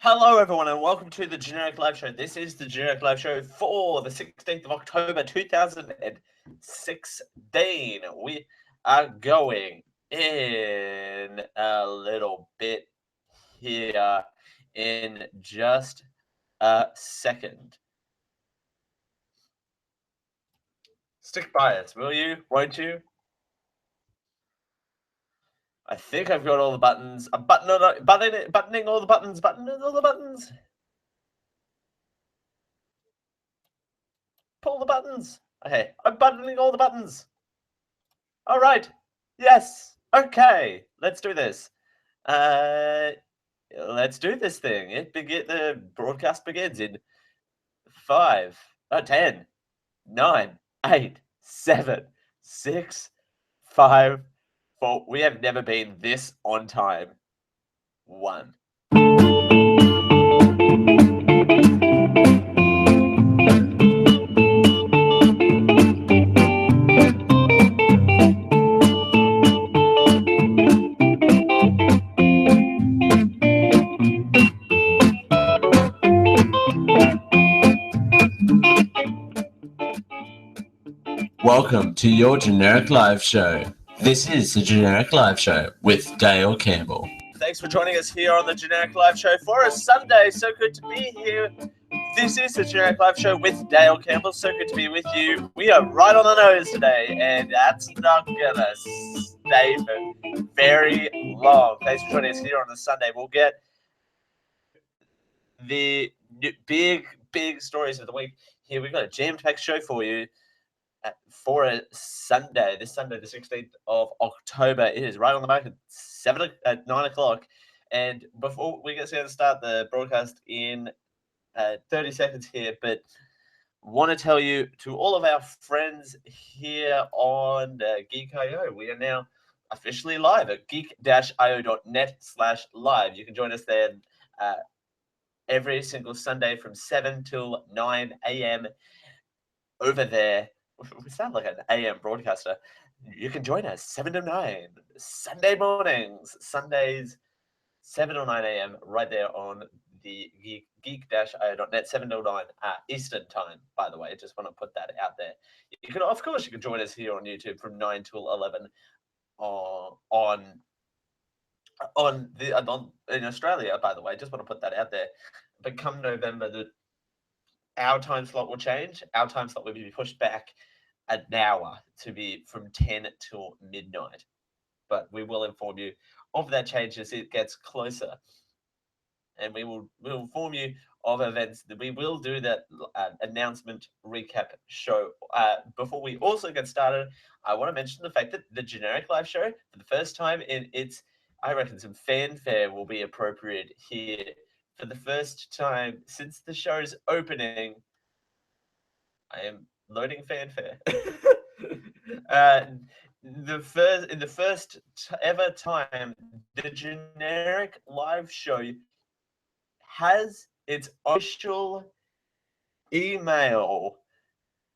Hello, everyone, and welcome to the Generic Live Show. This is the Generic Live Show for the 16th of October, 2016. We are going in a little bit here in just a second. Stick by us, will you? Won't you? I think I've got all the buttons. I'm buttoning all the buttons. Buttoning all the buttons. Pull the buttons. Okay, I'm buttoning all the buttons. All right. Yes. Okay. Let's do this. Let's do this thing. The broadcast begins in 10, 9, 8, 7, 6, 5, 4. We have never been this on time. 1. Welcome to your Generic Live Show. This is the Generic Live Show with Dale Campbell. Thanks for joining us here on the Generic Live Show for a Sunday. So good to be here. This is the Generic Live Show with Dale Campbell. So good to be with you. We are right on the nose today, and that's not gonna stay for very long. Thanks for joining us here on the Sunday. We'll get the big stories of the week here. We've got a jam-packed show for you for a Sunday. This Sunday, the 16th of October. It is right on the mark at 9 o'clock. And before we get to start the broadcast in 30 seconds here, but want to tell you to all of our friends here on Geek.io, we are now officially live at geek-io.net/live. You can join us there every single Sunday from 7 till 9 a.m. over there. We sound like an AM broadcaster. You can join us 7 to 9 Sunday mornings, Sundays 7 or 9 a.m. right there on the geek-io.net, 7 till 9 Eastern time, by the way. Just want to put that out there. You can, of course, you can join us here on YouTube from 9 till 11 in Australia, by the way. Just want to put that out there. But come November, our time slot will change. Our time slot will be pushed back an hour to be from 10 till midnight. But we will inform you of that change as it gets closer. And we'll inform you of events. We will do that announcement recap show. Before we also get started, I want to mention the fact that the Generic Live Show, for the first time in its, I reckon some fanfare will be appropriate here. For the first time since the show's opening, I am loading fanfare. The first ever time, the Generic Live Show has its official email.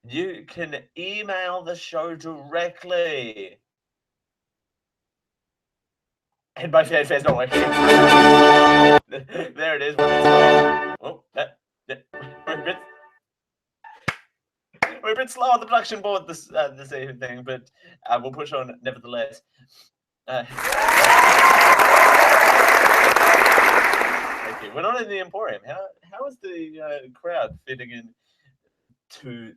You can email the show directly. And my fanfare's not working. There it is. Oh, we're a bit slow on the production board this evening, but we'll push on nevertheless. Thank you. We're not in the Emporium. How is the crowd fitting in to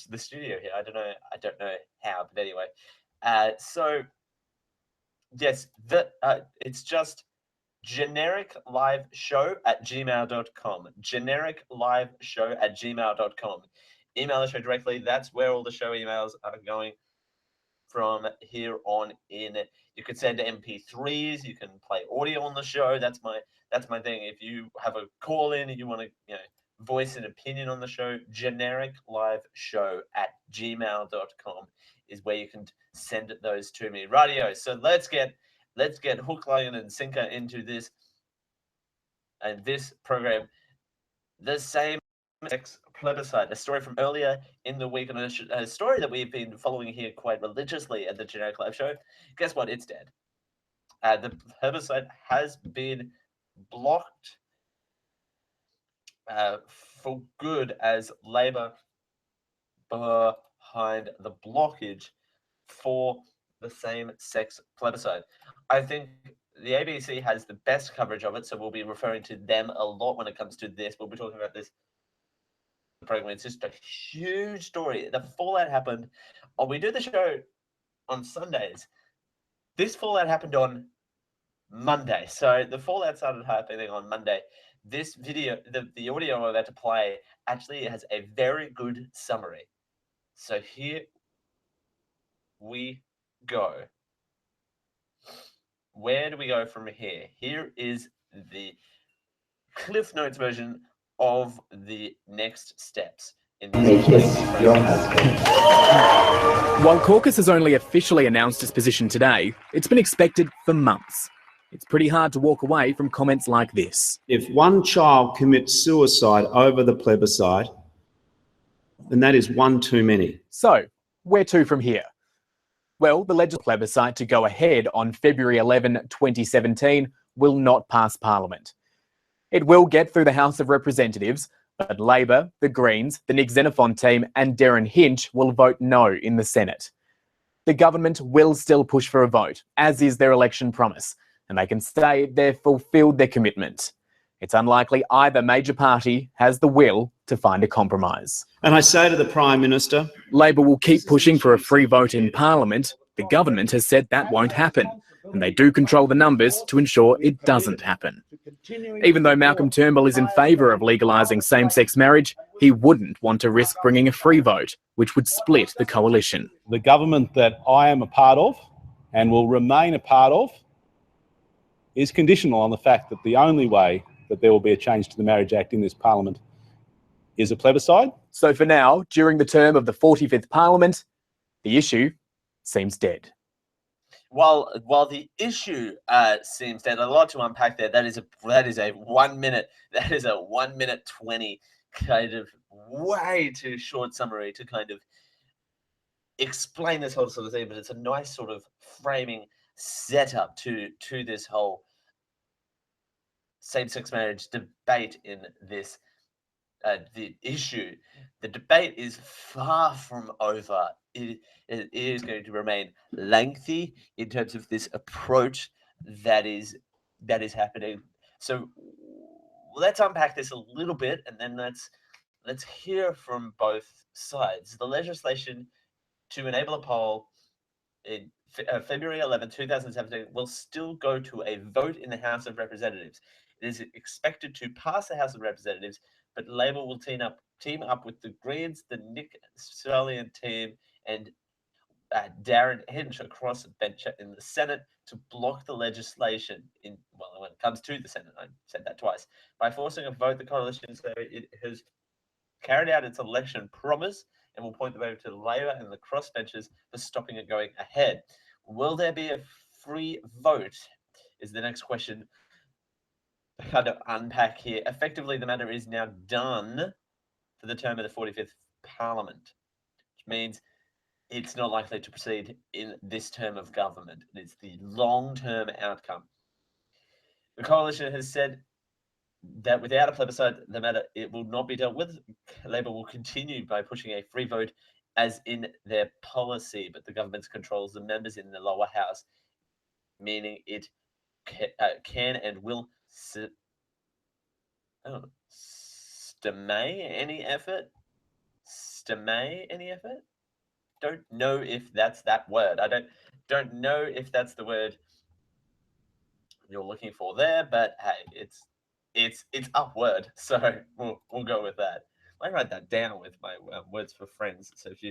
the studio here? I don't know how, but anyway. So yes, it's just genericliveshow@gmail.com. genericliveshow@gmail.com. Email the show directly. That's where all the show emails are going from here on in. You could send MP3s. You can play audio on the show. That's my thing. If you have a call in and you want to voice an opinion on the show, genericliveshow@gmail.com is where you can send those to me. Radio. So let's get hook, line, and sinker into this program. The same sex plebiscite, a story from earlier in the week, and a story that we've been following here quite religiously at the Generic Live Show. Guess what? It's dead. The plebiscite has been blocked for good as Labor behind the blockage for the same-sex plebiscite. I think the ABC has the best coverage of it, so we'll be referring to them a lot when it comes to this. We'll be talking about this program. It's just a huge story. The fallout happened. Oh, we do the show on Sundays. This fallout happened on Monday. So the fallout started happening on Monday. This video, the audio I'm about to play, actually has a very good summary. So here we go. Where do we go from here? Here is the Cliff Notes version of the next steps in this. While Caucus has only officially announced its position today, it's been expected for months. It's pretty hard to walk away from comments like this. If one child commits suicide over the plebiscite, then that is one too many. So, where to from here? Well, the legislative plebiscite to go ahead on February 11, 2017 will not pass Parliament. It will get through the House of Representatives, but Labor, the Greens, the Nick Xenophon team and Derryn Hinch will vote no in the Senate. The government will still push for a vote, as is their election promise, and they can say they've fulfilled their commitment. It's unlikely either major party has the will to find a compromise. And I say to the Prime Minister, Labor will keep pushing for a free vote in Parliament. The government has said that won't happen, and they do control the numbers to ensure it doesn't happen. Even though Malcolm Turnbull is in favour of legalising same-sex marriage, he wouldn't want to risk bringing a free vote, which would split the coalition. The government that I am a part of and will remain a part of is conditional on the fact that the only way that there will be a change to the Marriage Act in this Parliament is a plebiscite. So for now, during the term of the 45th Parliament, the issue seems dead. While the issue seems dead, a lot to unpack there. That is a 1 minute. That is a 1 minute 20 kind of way too short summary to kind of explain this whole sort of thing. But it's a nice sort of framing setup to this whole same-sex marriage debate in this the issue. The debate is far from over. It is going to remain lengthy in terms of this approach that is happening. So let's unpack this a little bit, and then let's hear from both sides. The legislation to enable a poll in February 11, 2017 will still go to a vote in the House of Representatives. It is expected to pass the House of Representatives, but Labor will team up with the Greens, the Nick Xenophon team, and Derryn Hinch across the bench in the Senate to block the legislation when it comes to the Senate. I said that twice. By forcing a vote, the coalition so it has carried out its election promise and will point the vote to Labor and the crossbenchers for stopping it going ahead. Will there be a free vote? Is the next question to kind of unpack here. Effectively, the matter is now done for the term of the 45th Parliament, which means it's not likely to proceed in this term of government. It's the long-term outcome. The coalition has said that without a plebiscite, the matter it will not be dealt with. Labor will continue by pushing a free vote as in their policy, but the government controls the members in the lower house, meaning it can and will stymie any effort. Stymie any effort? Don't know if that's that word. I don't know if that's the word you're looking for there, but hey, it's upward, so we'll go with that. I write that down with my words for friends. So if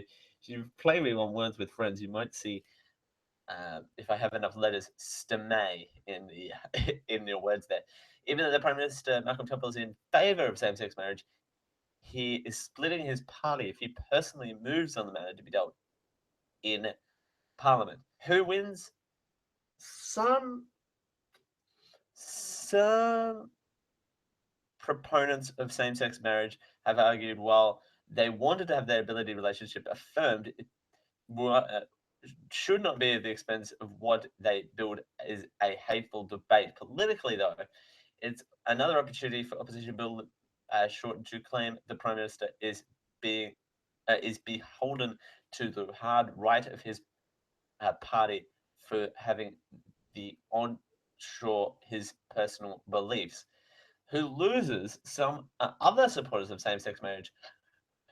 you play me on words with friends, you might see if I have enough letters stymie in the words there. Even though the Prime Minister Malcolm Turnbull is in favour of same-sex marriage, he is splitting his party if he personally moves on the matter to be dealt in Parliament. Who wins? Some proponents of same-sex marriage have argued while they wanted to have their ability relationship affirmed, it should not be at the expense of what they build as a hateful debate. Politically, though, it's another opportunity for opposition Shorten to claim the Prime Minister is beholden to the hard right of his party for having the onshore his personal beliefs, who loses some other supporters of same-sex marriage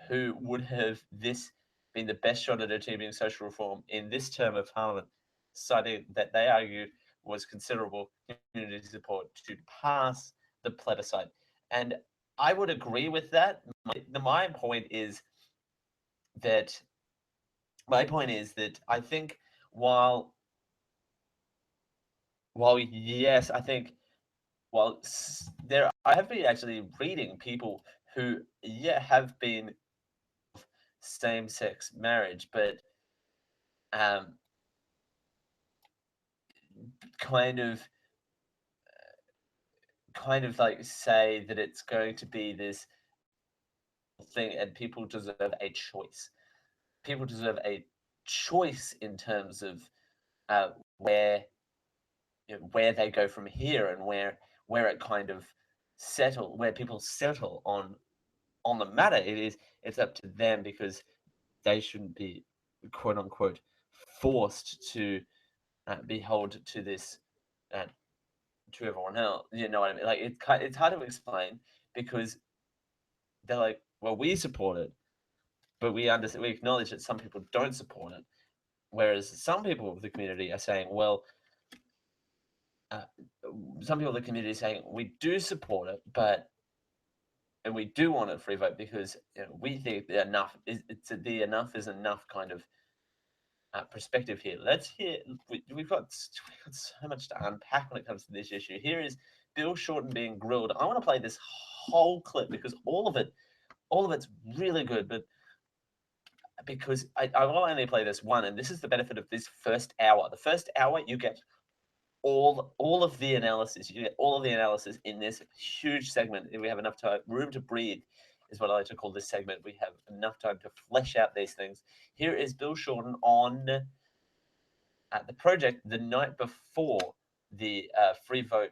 who would have this been the best shot at achieving social reform in this term of Parliament, citing that they argue was considerable community support to pass the plebiscite. And I would agree with that. My point is that I think while yes, I think I have been actually reading people who have been same-sex marriage, but kind of like say that it's going to be this thing, and people deserve a choice. People deserve a choice in terms of where they go from here, and where it kind of where people settle on the matter. It's up to them, because they shouldn't be, quote unquote, forced to be held to this to everyone else. You know what I mean? Like, it's hard to explain, because they're like, well, we support it, but we acknowledge that some people don't support it, whereas some people of the community are saying, well, some people of the community are saying we do support it, and we do want a free vote, because we think the enough is enough kind of perspective here. Let's hear. We've got so much to unpack when it comes to this issue. Here is Bill Shorten being grilled. I want to play this whole clip, because all of it's really good, but because I will only play this one, and this is the benefit of this first hour. The first hour, you get all of the analysis. You get all of the analysis in this huge segment. We have enough time, room to breathe, is what I like to call this segment. We have enough time to flesh out these things. Here is Bill Shorten on the project the night before the free vote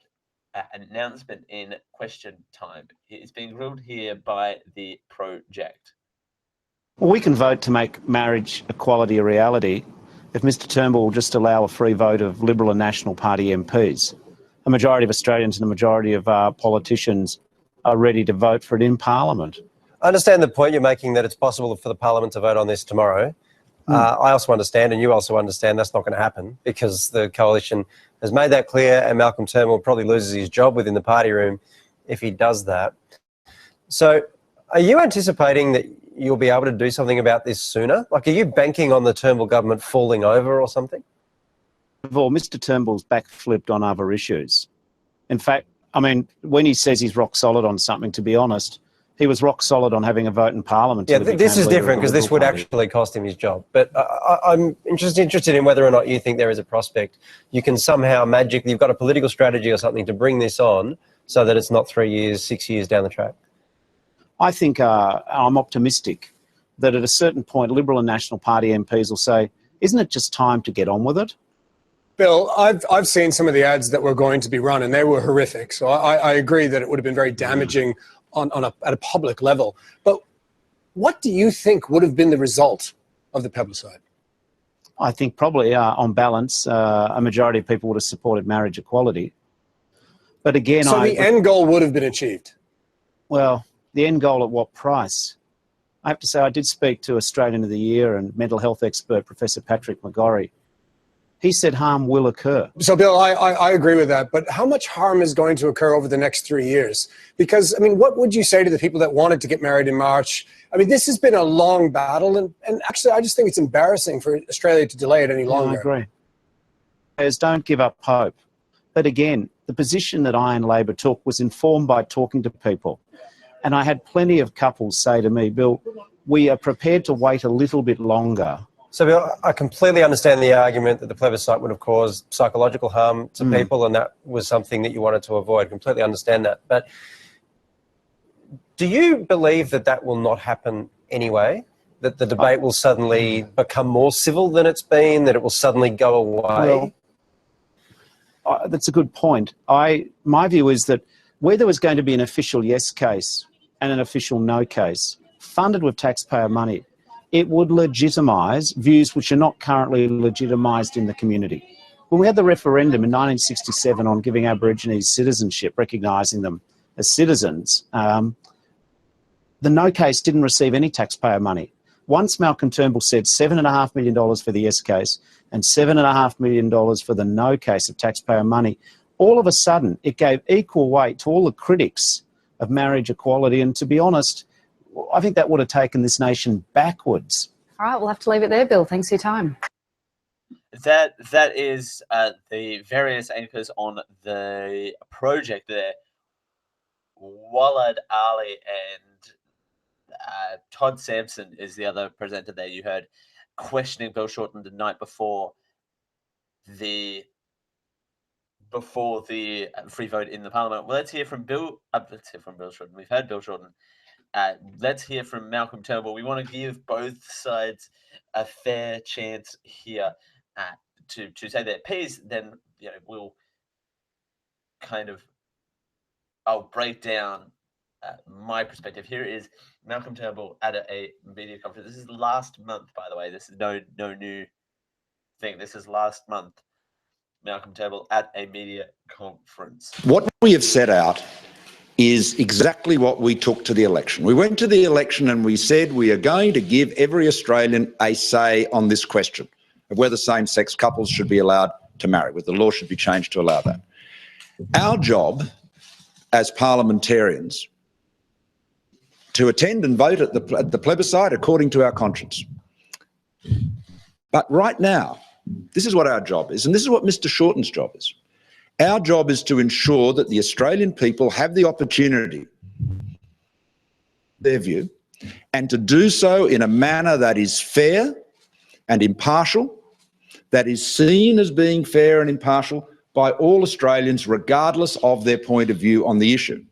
announcement in question time. He's being grilled here by the project. Well, we can vote to make marriage equality a reality if Mr Turnbull will just allow a free vote of Liberal and National Party MPs. A majority of Australians and a majority of politicians are ready to vote for it in Parliament. I understand the point you're making, that it's possible for the Parliament to vote on this tomorrow. I also understand, and you also understand, that's not going to happen, because the coalition has made that clear, and Malcolm Turnbull probably loses his job within the party room if he does that. So are you anticipating that you'll be able to do something about this sooner? Like, are you banking on the Turnbull government falling over or something? First of all, Mr Turnbull's backflipped on other issues. In fact, I mean, when he says he's rock solid on something, to be honest, he was rock solid on having a vote in Parliament. Yeah, this is different, because this would actually cost him his job. But I'm interested in whether or not you think there is a prospect you can somehow magically, you've got a political strategy or something to bring this on so that it's not 3 years, 6 years down the track. I think I'm optimistic that at a certain point, Liberal and National Party MPs will say, isn't it just time to get on with it? Bill, I've seen some of the ads that were going to be run, and they were horrific. So I agree that it would have been very damaging at a public level. But what do you think would have been the result of the plebiscite? I think probably, on balance, a majority of people would have supported marriage equality. But again, so the end goal would have been achieved? Well, the end goal at what price? I have to say, I did speak to Australian of the Year and mental health expert Professor Patrick McGorry. He said harm will occur. So, Bill, I agree with that. But how much harm is going to occur over the next 3 years? Because, I mean, what would you say to the people that wanted to get married in March? I mean, this has been a long battle. And actually, I just think it's embarrassing for Australia to delay it any longer. I agree. Don't give up hope. But again, the position that I and Labor took was informed by talking to people. And I had plenty of couples say to me, Bill, we are prepared to wait a little bit longer. So, Bill, I completely understand the argument that the plebiscite would have caused psychological harm to people, and that was something that you wanted to avoid. Completely understand that. But do you believe that that will not happen anyway? That the debate will suddenly become more civil than it's been, that it will suddenly go away? Well, that's a good point. My view is that where there was going to be an official yes case, and an official no case, funded with taxpayer money, it would legitimise views which are not currently legitimised in the community. When we had the referendum in 1967 on giving Aborigines citizenship, recognising them as citizens, the no case didn't receive any taxpayer money. Once Malcolm Turnbull said $7.5 million for the yes case and $7.5 million for the no case of taxpayer money, all of a sudden it gave equal weight to all the critics of marriage equality. And to be honest, I think that would have taken this nation backwards. All right, we'll have to leave it there, Bill. Thanks for your time. That is the various anchors on the project there. Walid Ali and Todd Sampson is the other presenter there you heard questioning Bill Shorten the night before the free vote in the Parliament. Well, let's hear from Bill. Let's hear from Bill Shorten. We've heard Bill Shorten. Let's hear from Malcolm Turnbull. We want to give both sides a fair chance here to say their piece. Then we'll kind of I'll break down my perspective. Here is Malcolm Turnbull at a media conference. This is last month, by the way. This is no new thing. This is last month. Malcolm Turnbull at a media conference. What we have set out is exactly what we took to the election. We went to the election and we said we are going to give every Australian a say on this question of whether same-sex couples should be allowed to marry, whether the law should be changed to allow that. Our job as parliamentarians to attend and vote at the plebiscite according to our conscience. But right now, this is what our job is, and this is what Mr. Shorten's job is. Our job is to ensure that the Australian people have the opportunity, their view, and to do so in a manner that is fair and impartial, that is seen as being fair and impartial by all Australians, regardless of their point of view on the issue.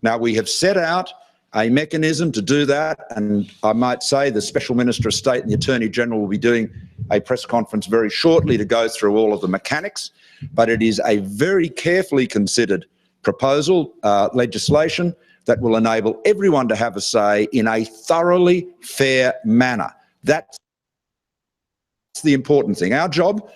Now, we have set out a mechanism to do that, and I might say the Special Minister of State and the Attorney-General will be doing a press conference very shortly to go through all of the mechanics, but it is a very carefully considered proposal, legislation, that will enable everyone to have a say in a thoroughly fair manner. That's the important thing. Our job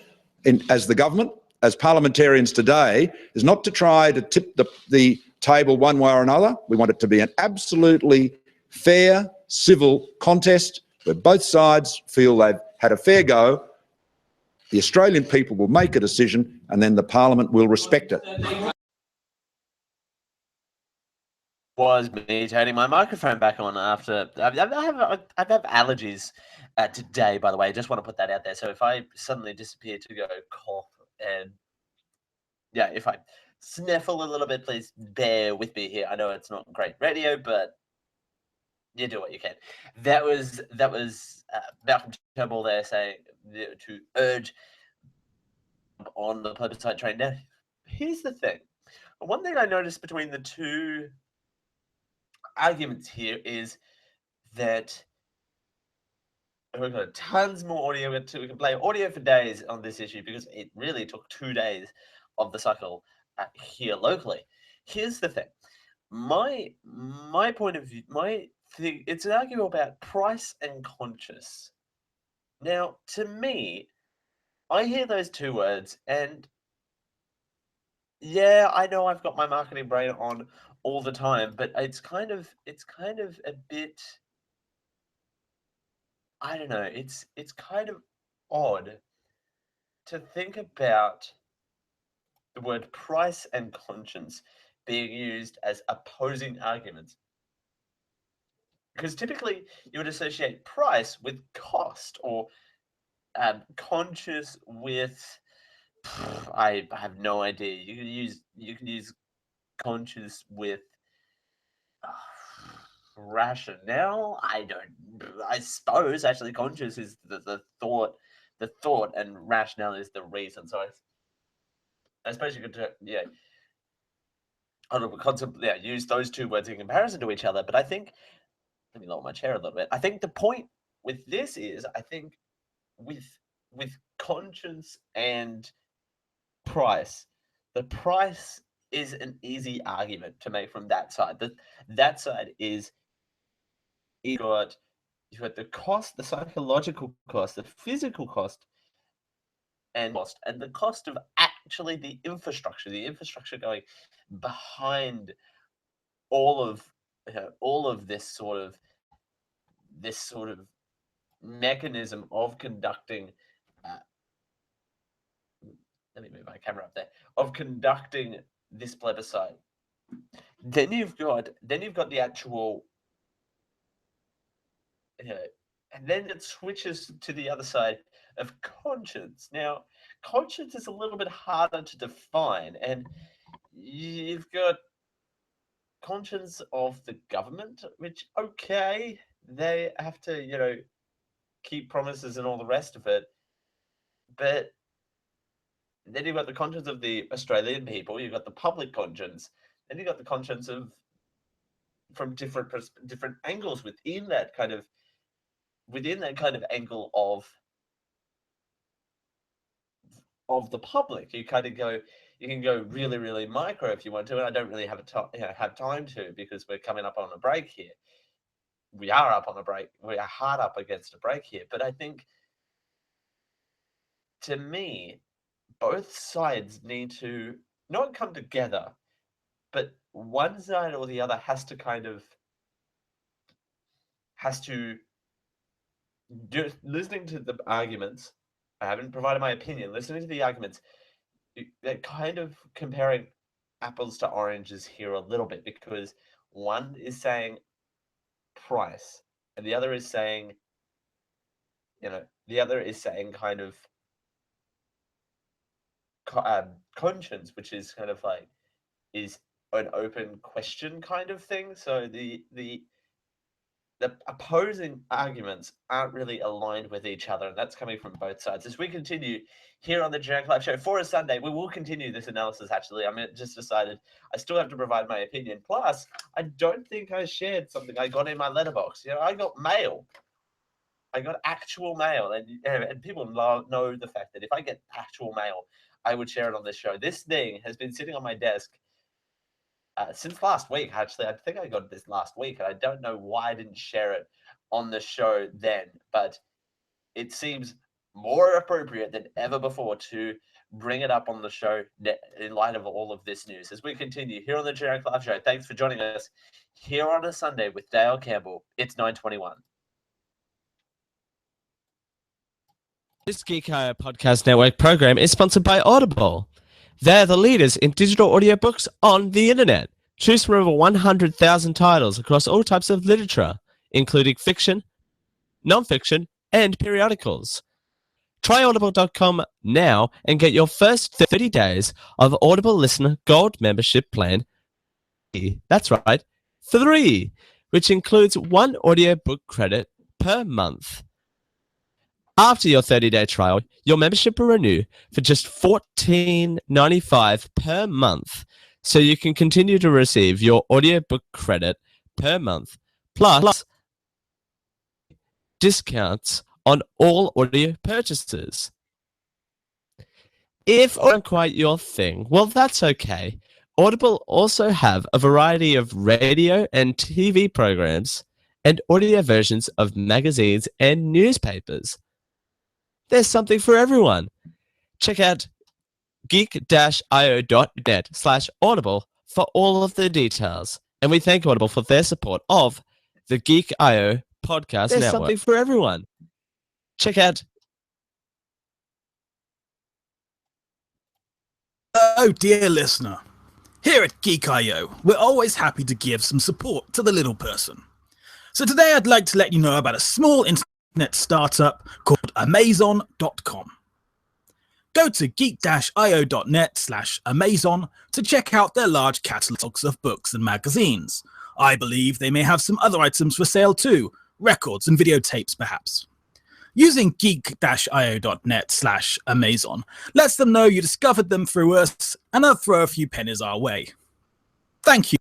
as the government, as parliamentarians today, is not to try to tip the table one way or another. We want it to be an absolutely fair, civil contest where both sides feel they've had a fair go. The Australian people will make a decision and then the Parliament will respect it. Was me turning my microphone back on after I have allergies today, by the way. I just want to put that out there. So if I suddenly disappear to go cough and if I sniffle a little bit, please bear with me here. I know it's not great radio, but you do what you can. That was Malcolm Turnbull there saying to urge on the plebiscite train. Now, here's the thing. One thing I noticed between the two arguments here is that we've got tons more audio. We can play audio for days on this issue because it really took 2 days of the cycle here locally. Here's the thing. My point of view, it's an argument about price and conscious. Now, to me, I hear those two words and yeah, I know I've got my marketing brain on all the time, but it's kind of a bit, I don't know, it's kind of odd to think about the word price and conscience being used as opposing arguments. Because typically you would associate price with cost or conscious with, I have no idea. You can use conscious with rationale. I suppose actually conscious is the thought, and rationale is the reason. So I suppose you could use those two words in comparison to each other. But I think, let me lower my chair a little bit. I think the point with this is, I think with conscience and price, the price is an easy argument to make from that side. That side is you've got the cost, the psychological cost, the physical cost, and the cost of actually the infrastructure going behind all of this sort of mechanism of conducting. Let me move my camera up there. Of conducting this plebiscite. Then you've got the actual. And then it switches to the other side of conscience. Now, conscience is a little bit harder to define, and you've got conscience of the government, which, okay, they have to, keep promises and all the rest of it. But then you've got the conscience of the Australian people, you've got the public conscience, then you've got the conscience from different angles within that kind of angle of the public. You kind of you can go really, really micro if you want to, and I don't really have time to, because we're coming up on a break here. We are up on a break. We are hard up against a break here. But I think, to me, both sides need to not come together, but one side or the other has to listening to the arguments. I haven't provided my opinion. Listening to the arguments, they're kind of comparing apples to oranges here a little bit, because one is saying price, and the other is saying, kind of conscience, which is kind of like is an open question kind of thing. So the opposing arguments aren't really aligned with each other, and that's coming from both sides. As we continue here on the Generic Live Show for a Sunday, we will continue this analysis, actually. I just decided I still have to provide my opinion. Plus, I don't think I shared something I got in my letterbox. I got mail. I got actual mail, and people know the fact that if I get actual mail, I would share it on this show. This thing has been sitting on my desk since last week, actually. I think I got this last week, and I don't know why I didn't share it on the show then, but it seems more appropriate than ever before to bring it up on the show in light of all of this news. As we continue here on the Generic Live Show, thanks for joining us here on a Sunday with Dale Campbell. It's 9:21. This Geek.io Podcast Network program is sponsored by Audible. They're the leaders in digital audiobooks on the internet. Choose from over 100,000 titles across all types of literature, including fiction, non-fiction, and periodicals. Try audible.com now and get your first 30 days of Audible Listener Gold membership plan. That's right, 3, which includes 1 audiobook credit per month. After your 30-day trial, your membership will renew for just $14.95 per month, so you can continue to receive your audiobook credit per month, plus discounts on all audio purchases. If not quite your thing, well, that's okay. Audible also have a variety of radio and TV programs and audio versions of magazines and newspapers. There's something for everyone. Check out geek-io.net/audible for all of the details. And we thank Audible for their support of the Geek.io Podcast Network. There's something for everyone. Check out... Oh, dear listener. Here at Geek.io, we're always happy to give some support to the little person. So today I'd like to let you know about a small internet startup called Amazon.com. Go to geek-io.net/Amazon to check out their large catalogs of books and magazines. I believe they may have some other items for sale too, records and videotapes perhaps. Using geek-io.net/Amazon lets them know you discovered them through us, and they'll throw a few pennies our way. Thank you.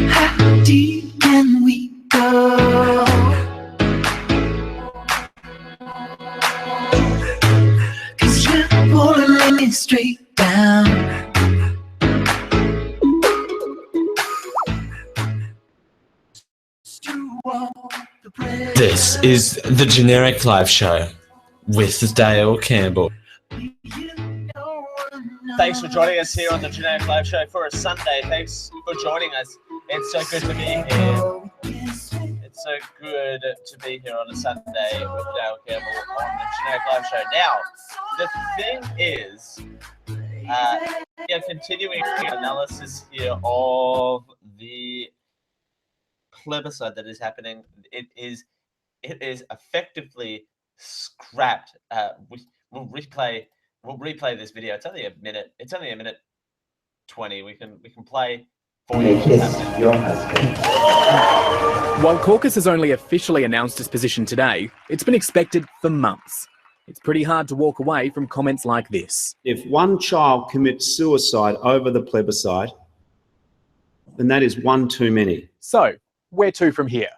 How deep can we go? 'Cause you're pulling me straight down. This is the Generic Live Show with Dale Campbell. Thanks for joining us here on the Generic Live Show for a Sunday. Thanks for joining us. It's so good to be here. It's so good to be here on a Sunday with Dale Campbell on the Generic Live Show. Now, the thing is, continuing analysis here of the plebiscite that is happening. It is effectively scrapped. We'll replay this video. It's only a minute. It's only a minute 20. We can play for you. While Caucus has only officially announced its position today, it's been expected for months. It's pretty hard to walk away from comments like this. If one child commits suicide over the plebiscite, then that is one too many. So, where to from here?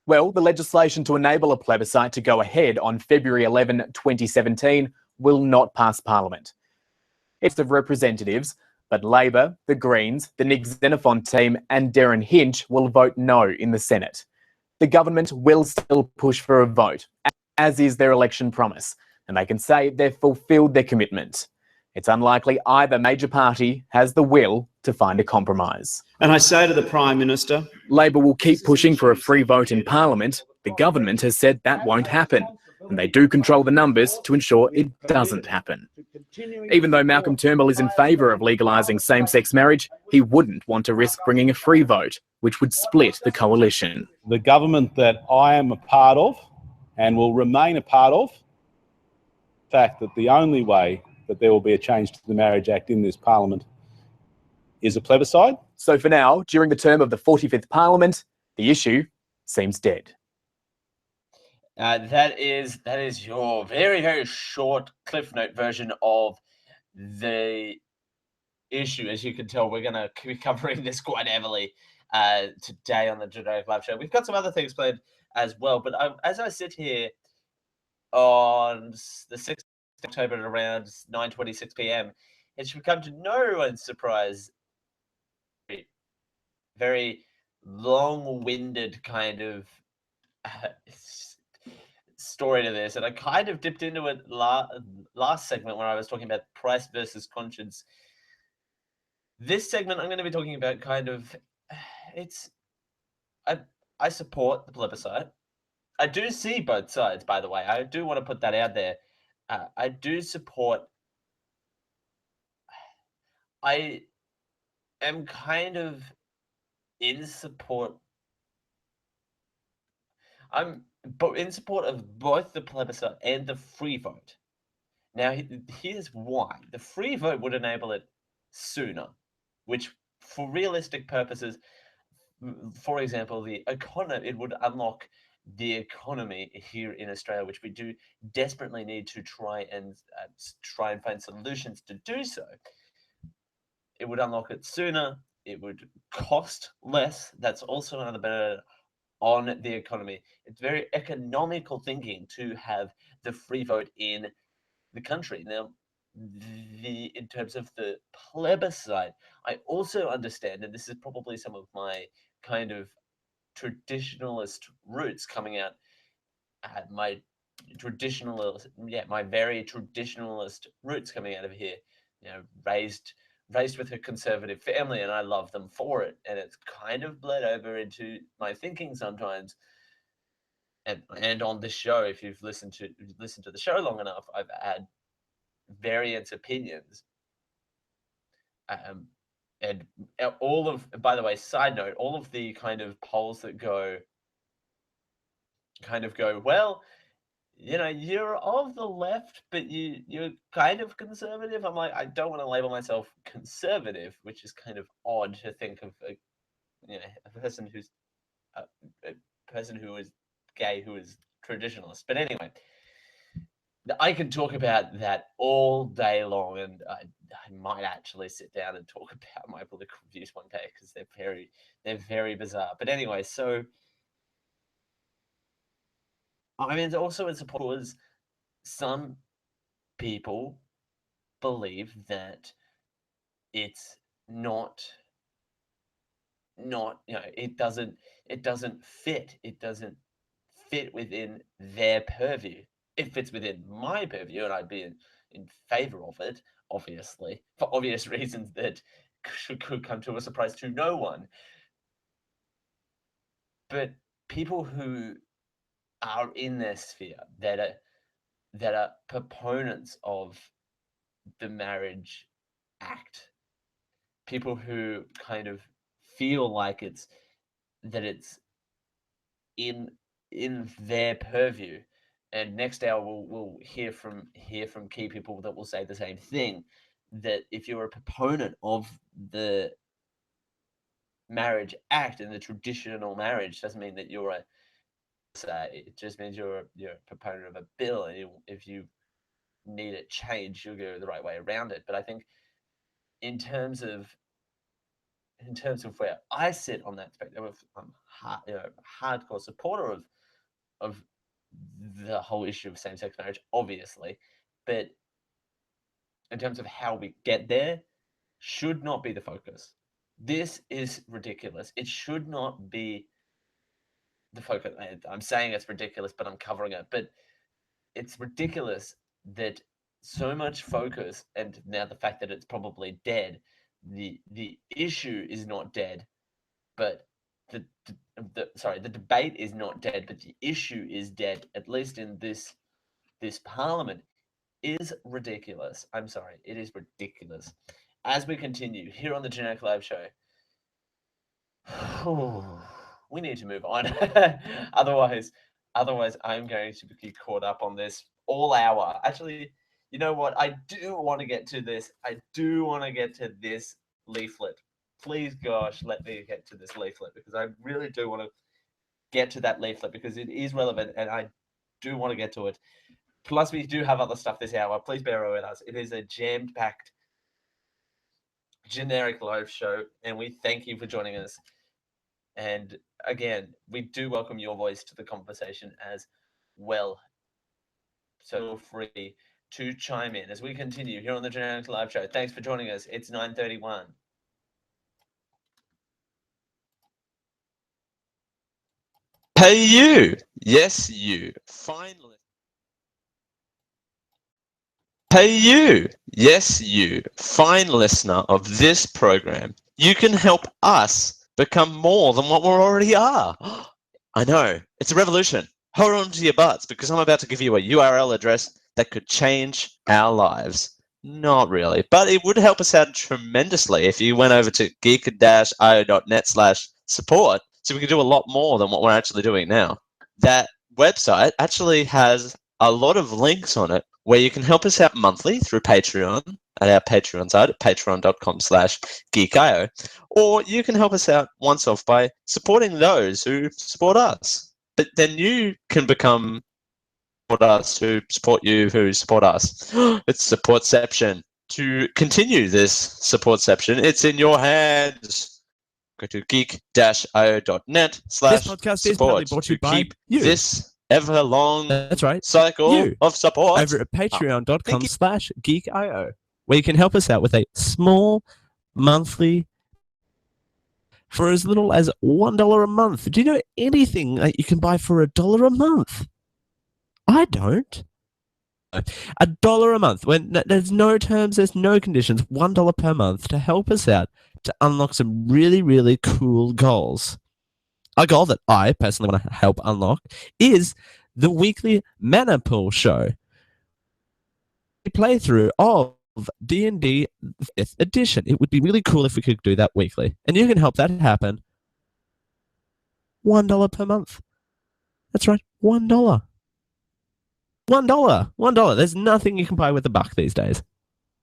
Well, the legislation to enable a plebiscite to go ahead on February 11, 2017 will not pass Parliament. It's of representatives, but Labor, the Greens, the Nick Xenophon team and Darren Hinch will vote no in the Senate. The government will still push for a vote, as is their election promise, and they can say they've fulfilled their commitment. It's unlikely either major party has the will to find a compromise. And I say to the Prime Minister, Labor will keep pushing for a free vote in Parliament. The government has said that won't happen, and they do control the numbers to ensure it doesn't happen. Even though Malcolm Turnbull is in favour of legalising same-sex marriage, he wouldn't want to risk bringing a free vote, which would split the coalition. The government that I am a part of and will remain a part of, the fact that the only way that there will be a change to the Marriage Act in this Parliament is a plebiscite. So for now, during the term of the 45th Parliament, the issue seems dead. That is your very, very short Cliff Note version of the issue. As you can tell, we're going to be covering this quite heavily today on the Generic Live Show. We've got some other things planned as well, but as I sit here on the 6th of October at around 9:26 p.m, it should come to no one's surprise, very long-winded kind of story to this, and I kind of dipped into it last segment when I was talking about price versus conscience. This segment I'm going to be talking about kind of, I support the plebiscite. I do see both sides, by the way. I do want to put that out there. I do support. I am kind of in support. I'm in support of both the plebiscite and the free vote. Now, here's why. The free vote would enable it sooner, which, for realistic purposes, for example, the economy, it would unlock the economy here in Australia, which we do desperately need to try and find solutions to do so. It would unlock it sooner. It would cost less. That's also another benefit on the economy. It's very economical thinking to have the free vote in the country. Now, in terms of the plebiscite, I also understand, and this is probably some of my kind of traditionalist roots coming out, my very traditionalist roots coming out of here. You know, raised with a conservative family, and I love them for it. And it's kind of bled over into my thinking sometimes. And on this show, if you've listened to the show long enough, I've had various opinions. And all of, by the way, side note, all of the kind of polls that go, well, you know, you're of the left, but you're kind of conservative. I'm like, I don't want to label myself conservative, which is kind of odd to think of a person who is gay who is traditionalist. But anyway, I can talk about that all day long, and I might actually sit down and talk about my political views one day because they're very bizarre. But anyway, so I mean, also in support was some people believe that it's not it doesn't fit within their purview. It fits within my purview, and I'd be in favor of it, obviously, for obvious reasons that could come to a surprise to no one. But people who are in their sphere that are proponents of the Marriage Act, people who kind of feel like it's in their purview. And next hour we'll hear from key people that will say the same thing, that if you're a proponent of the Marriage Act and the traditional marriage, doesn't mean that you're it just means you're a proponent of a bill, and if you need it changed, you'll go the right way around it. But I think in terms of where I sit on that spectrum, I'm hardcore supporter of the whole issue of same-sex marriage, obviously, but in terms of how we get there, should not be the focus. This is ridiculous. It should not be the focus. I'm saying it's ridiculous, but I'm covering it. But it's ridiculous that so much focus, and now the fact that it's probably dead, the issue is not dead, but the debate is not dead, but the issue is dead, at least in this parliament, is ridiculous. I'm sorry, it is ridiculous. As we continue here on the Generic Live Show, we need to move on. Otherwise I'm going to be caught up on this all hour. Actually, you know what? I do want to get to this. I do want to get to this leaflet. Please, gosh, let me get to this leaflet, because I really do want to get to that leaflet, because it is relevant and I do want to get to it. Plus, we do have other stuff this hour. Please bear with us. It is a jammed-packed Generic Live Show, and we thank you for joining us. And again, we do welcome your voice to the conversation as well. So feel free to chime in as we continue here on the Generic Live Show. Thanks for joining us. It's 9:31. Hey you! Yes, you. Finally. Hey you! Yes, you. Fine listener of this program. You can help us become more than what we already are. I know. It's a revolution. Hold on to your butts, because I'm about to give you a URL address that could change our lives. Not really, but it would help us out tremendously if you went over to geek-io.net/support, so we can do a lot more than what we're actually doing now. That website actually has a lot of links on it where you can help us out monthly through Patreon at our Patreon site at patreon.com/geekio, or you can help us out once off by supporting those who support us. But then you can become support us who support you who support us. It's supportception. To continue this supportception, it's in your hands. Go to geek-io.net/support to keep this ever-long cycle of support over at patreon.com/geekio, where you can help us out with a small monthly for as little as $1 a month. Do you know anything that you can buy for $1 a month? I don't. $1 a month, when there's no terms, there's no conditions, $1 per month to help us out to unlock some really, really cool goals. A goal that I personally want to help unlock is the weekly Mana Pool show. Playthrough of D&D 5th edition. It would be really cool if we could do that weekly. And you can help that happen. $1 per month. That's right, $1. $1. There's nothing you can buy with $1 these days.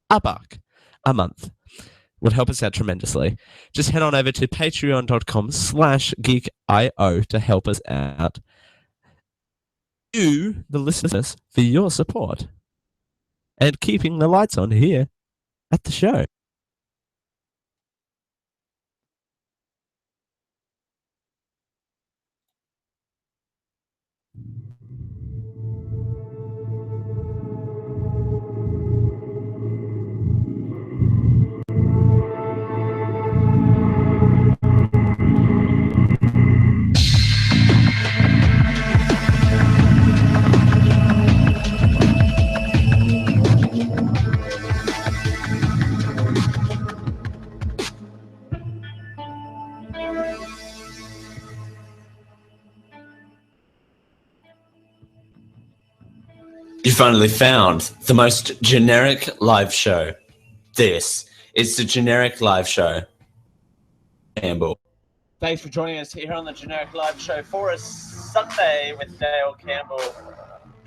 $1 a month would help us out tremendously. Just head on over to patreon.com/geekio to help us out. You, the listeners, for your support and keeping the lights on here at the show. You finally found the most generic live show. This is the Generic Live Show. Campbell. Thanks for joining us here on the Generic Live Show for a Sunday with Dale Campbell.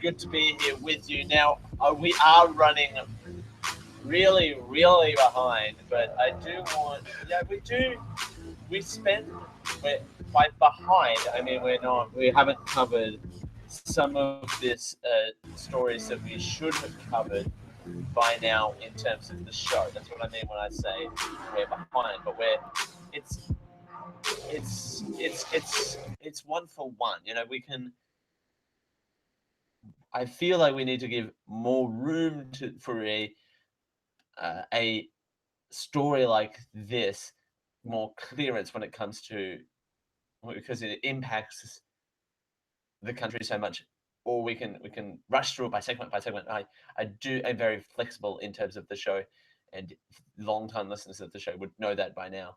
Good to be here with you. Now, we are running really, really behind, but I do want, by behind, I mean, we haven't covered some of this stories that we should have covered by now in terms of the show. That's what I mean when I say we're behind, but it's one for one. You know, I feel like we need to give more room for a story like this, more clearance when it comes to, because it impacts the country so much, or we can rush through it by segment by segment. I'm very flexible in terms of the show, and long-time listeners of the show would know that by now.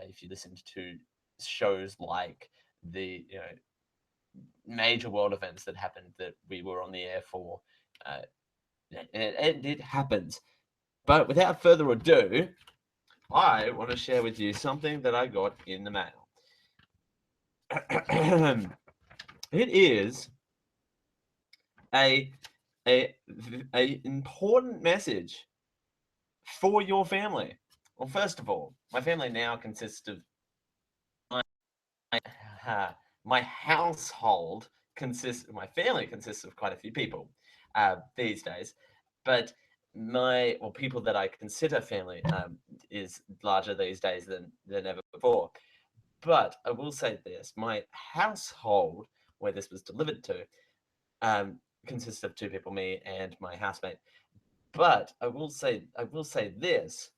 If you listened to shows like the major world events that happened that we were on the air for, and it happens. But without further ado, I want to share with you something that I got in the mail. It is a important message for your family. Well, first of all, my family now consists of my household my family consists of quite a few people these days, but people that I consider family is larger these days than ever before. But I will say this: my household, where this was delivered to, consists of two people, me and my housemate. But I will say this.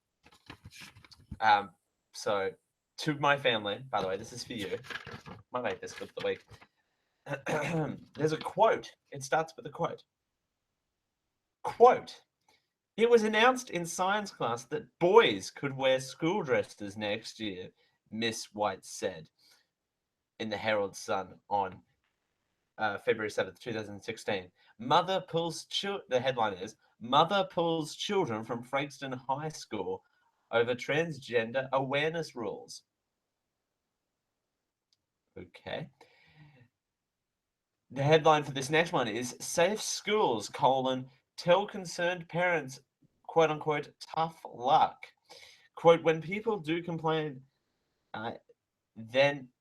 So to my family, by the way, this is for you. Might make this clip of the week. There's a quote. It starts with a quote. Quote: "It was announced in science class that boys could wear school dresses next year," Miss White said in the Herald Sun on February 7th, 2016. The headline is, "Mother pulls children from Frankston High School over transgender awareness rules." Okay. The headline for this next one is, "Safe Schools, tell concerned parents, quote unquote, tough luck." Quote, "When people do complain, then..."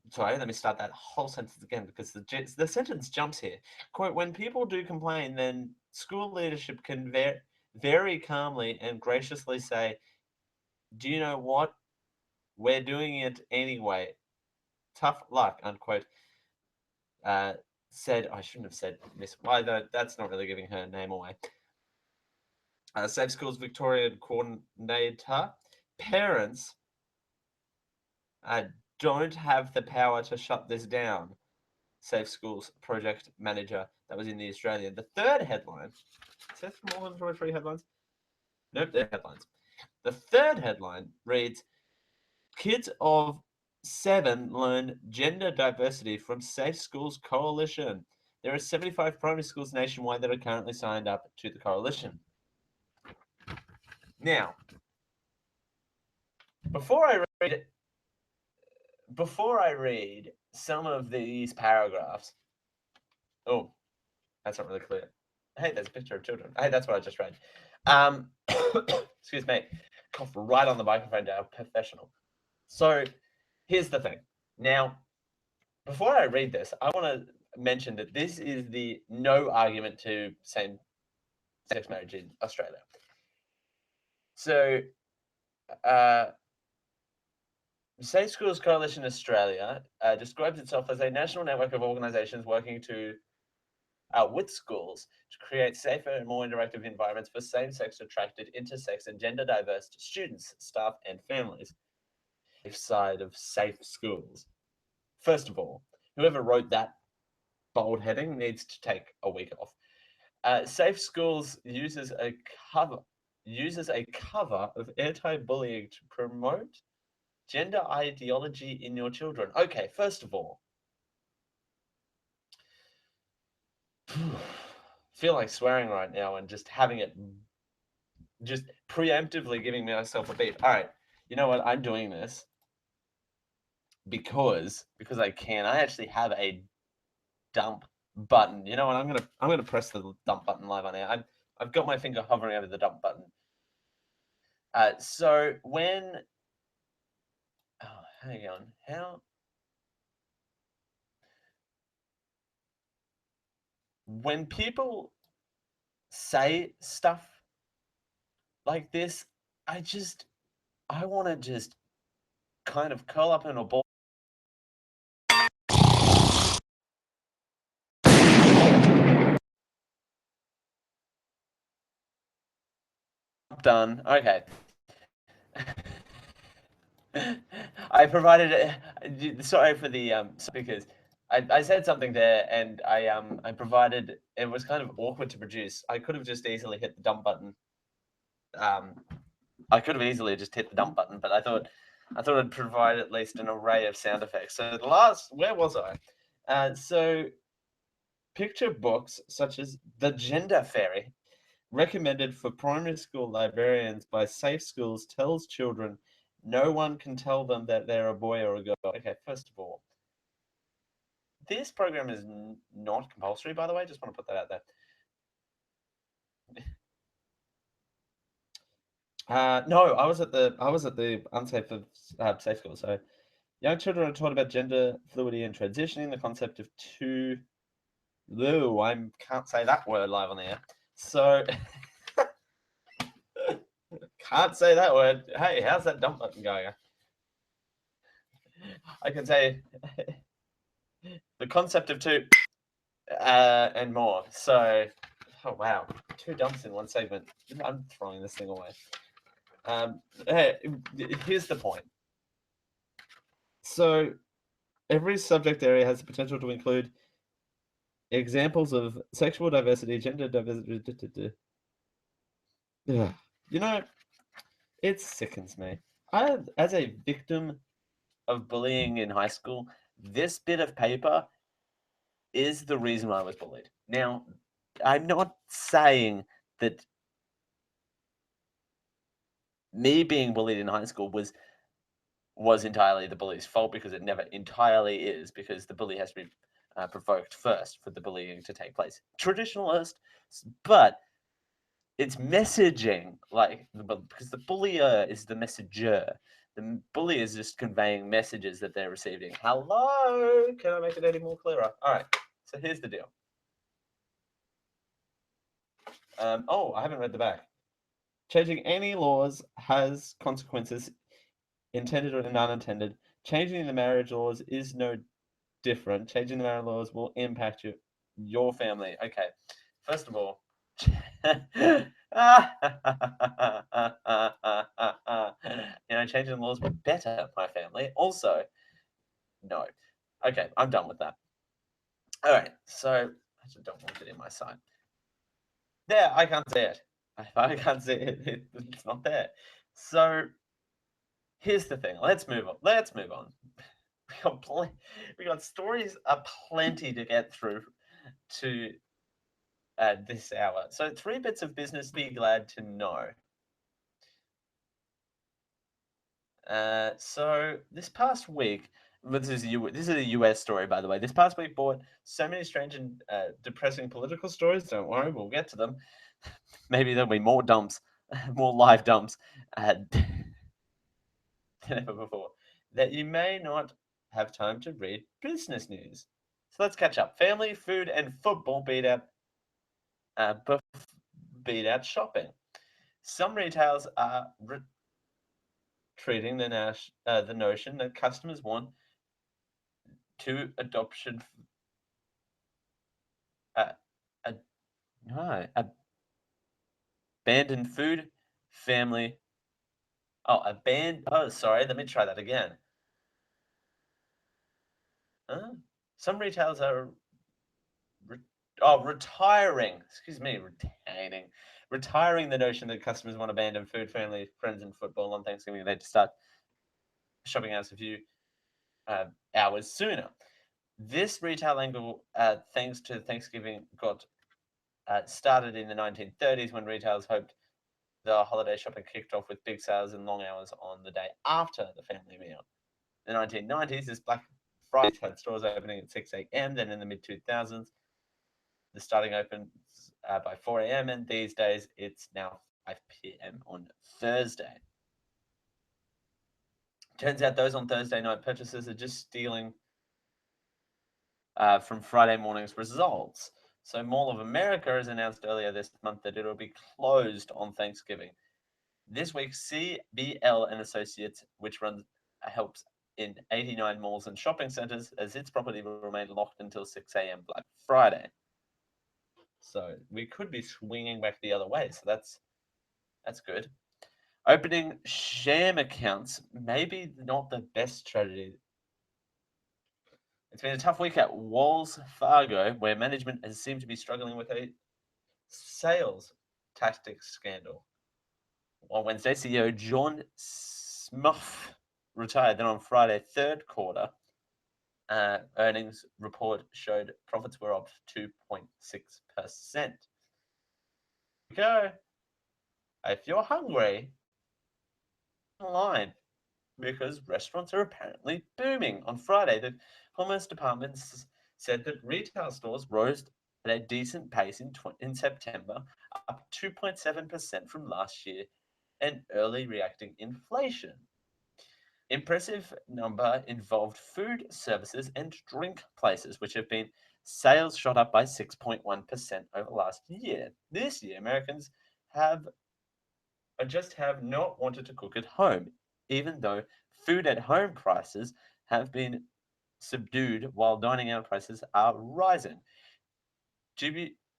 Sorry, let me start that whole sentence again because the sentence jumps here. Quote, "When people do complain, then school leadership can very calmly and graciously say, 'Do you know what? We're doing it anyway. Tough luck,'" unquote. Said, I shouldn't have said Miss Why, though that's not really giving her name away. Safe Schools Victorian coordinator. "Parents don't have the power to shut this down," Safe Schools project manager. That was in the Australian. The third headline. Is that more than 3 headlines? Nope, they're headlines. The third headline reads, "Kids of 7 learn gender diversity from Safe Schools Coalition." There are 75 primary schools nationwide that are currently signed up to the coalition. Now, before I read some of these paragraphs, oh, that's not really clear. Hey, there's a picture of children. Hey, that's what I just read. Excuse me. Cough right on the microphone down. Professional. So here's the thing. Now, before I read this, I want to mention that this is the no argument to same-sex marriage in Australia. So, Safe Schools Coalition Australia describes itself as a national network of organisations working to with schools to create safer and more interactive environments for same-sex attracted, intersex and gender diverse students, staff and families. Side of Safe Schools. First of all, whoever wrote that bold heading needs to take a week off. Safe Schools uses a cover of anti-bullying to promote gender ideology in your children. Okay, first of all, feel like swearing right now and just having it, just preemptively giving myself a beep. All right, you know what? I'm doing this because I can. I actually have a dump button. You know what? I'm gonna press the dump button live on air. I've got my finger hovering over the dump button. So when, hang on, when people say stuff like this, I want to just kind of curl up in a ball. Done. Okay. I provided. Sorry for the because I said something there and I provided. It was kind of awkward to produce. I could have just easily hit the dump button. I could have easily just hit the dump button, but I thought I'd provide at least an array of sound effects. So where was I? So picture books such as The Gender Fairy, recommended for primary school librarians by Safe Schools, tells children no one can tell them that they're a boy or a girl. Okay, first of all, this program is not compulsory, by the way. Just want to put that out there. No, I was at the unsafe of Safe School. So, young children are taught about gender fluidity and transitioning, the concept of two. Ooh, I can't say that word live on the air. So, can't say that word. Hey, how's that dump button going? I can say the concept of two and more. So, oh wow, 2 dumps in one segment. I'm throwing this thing away. Hey, here's the point. So, every subject area has the potential to include examples of sexual diversity, gender diversity. Yeah. You know, it sickens me. As a victim of bullying in high school, this bit of paper is the reason why I was bullied. Now, I'm not saying that me being bullied in high school was entirely the bully's fault, because it never entirely is, because the bully has to be provoked first for the bullying to take place. Traditionalist, but it's messaging, because the bullier is the messenger. The bully is just conveying messages that they're receiving. Hello, can I make it any more clearer? All right, so here's the deal. Oh, I haven't read the back. Changing any laws has consequences, intended or unintended. Changing the marriage laws is no different. Changing the marriage laws will impact your family. Okay, first of all, changing the laws would better my family. Also, no. Okay, I'm done with that. All right, so I just don't want it in my sight. There, I can't see it. I can't see it. It's not there. So here's the thing. Let's move on. We got stories aplenty to get through to this hour. So 3 bits of business to be glad to know. So this past week, this is a US story, by the way. This past week brought so many strange and depressing political stories. Don't worry, we'll get to them. Maybe there'll be more dumps, more live dumps than ever before, that you may not have time to read business news. So let's catch up. Family, food, and football beat out shopping. Some retailers are treating the notion that customers want to adoption abandoned food, family. Sorry, let me try that again. Some retailers are retiring the notion that customers want abandoned food, family, friends, and football on Thanksgiving. They start shopping hours a few hours sooner. This retail angle, thanks to Thanksgiving, got started in the 1930s when retailers hoped the holiday shopping kicked off with big sales and long hours on the day after the family meal. In the 1990s, this Black Friday had stores opening at 6 a.m. Then in the mid-2000s, the starting opens by 4 a.m. and these days it's now 5 p.m. on Thursday. Turns out those on Thursday night purchases are just stealing from Friday morning's results. So Mall of America has announced earlier this month that it will be closed on Thanksgiving. This week, CBL and Associates, which helps in 89 malls and shopping centers, as its property will remain locked until 6 a.m. Black Friday. So we could be swinging back the other way. So that's good. Opening sham accounts, maybe not the best strategy. It's been a tough week at Wells Fargo, where management has seemed to be struggling with a sales tactics scandal. On Wednesday, CEO John Smuff retired. Then on Friday, third quarter earnings report showed profits were up 2.6%. Go. If you're hungry, online, because restaurants are apparently booming. On Friday, the Commerce Department said that retail stores rose at a decent pace in September, up 2.7% from last year, and early reacting inflation. Impressive number involved food, services, and drink places, which have been sales shot up by 6.1% over last year. This year, Americans have not wanted to cook at home, even though food at home prices have been subdued while dining out prices are rising.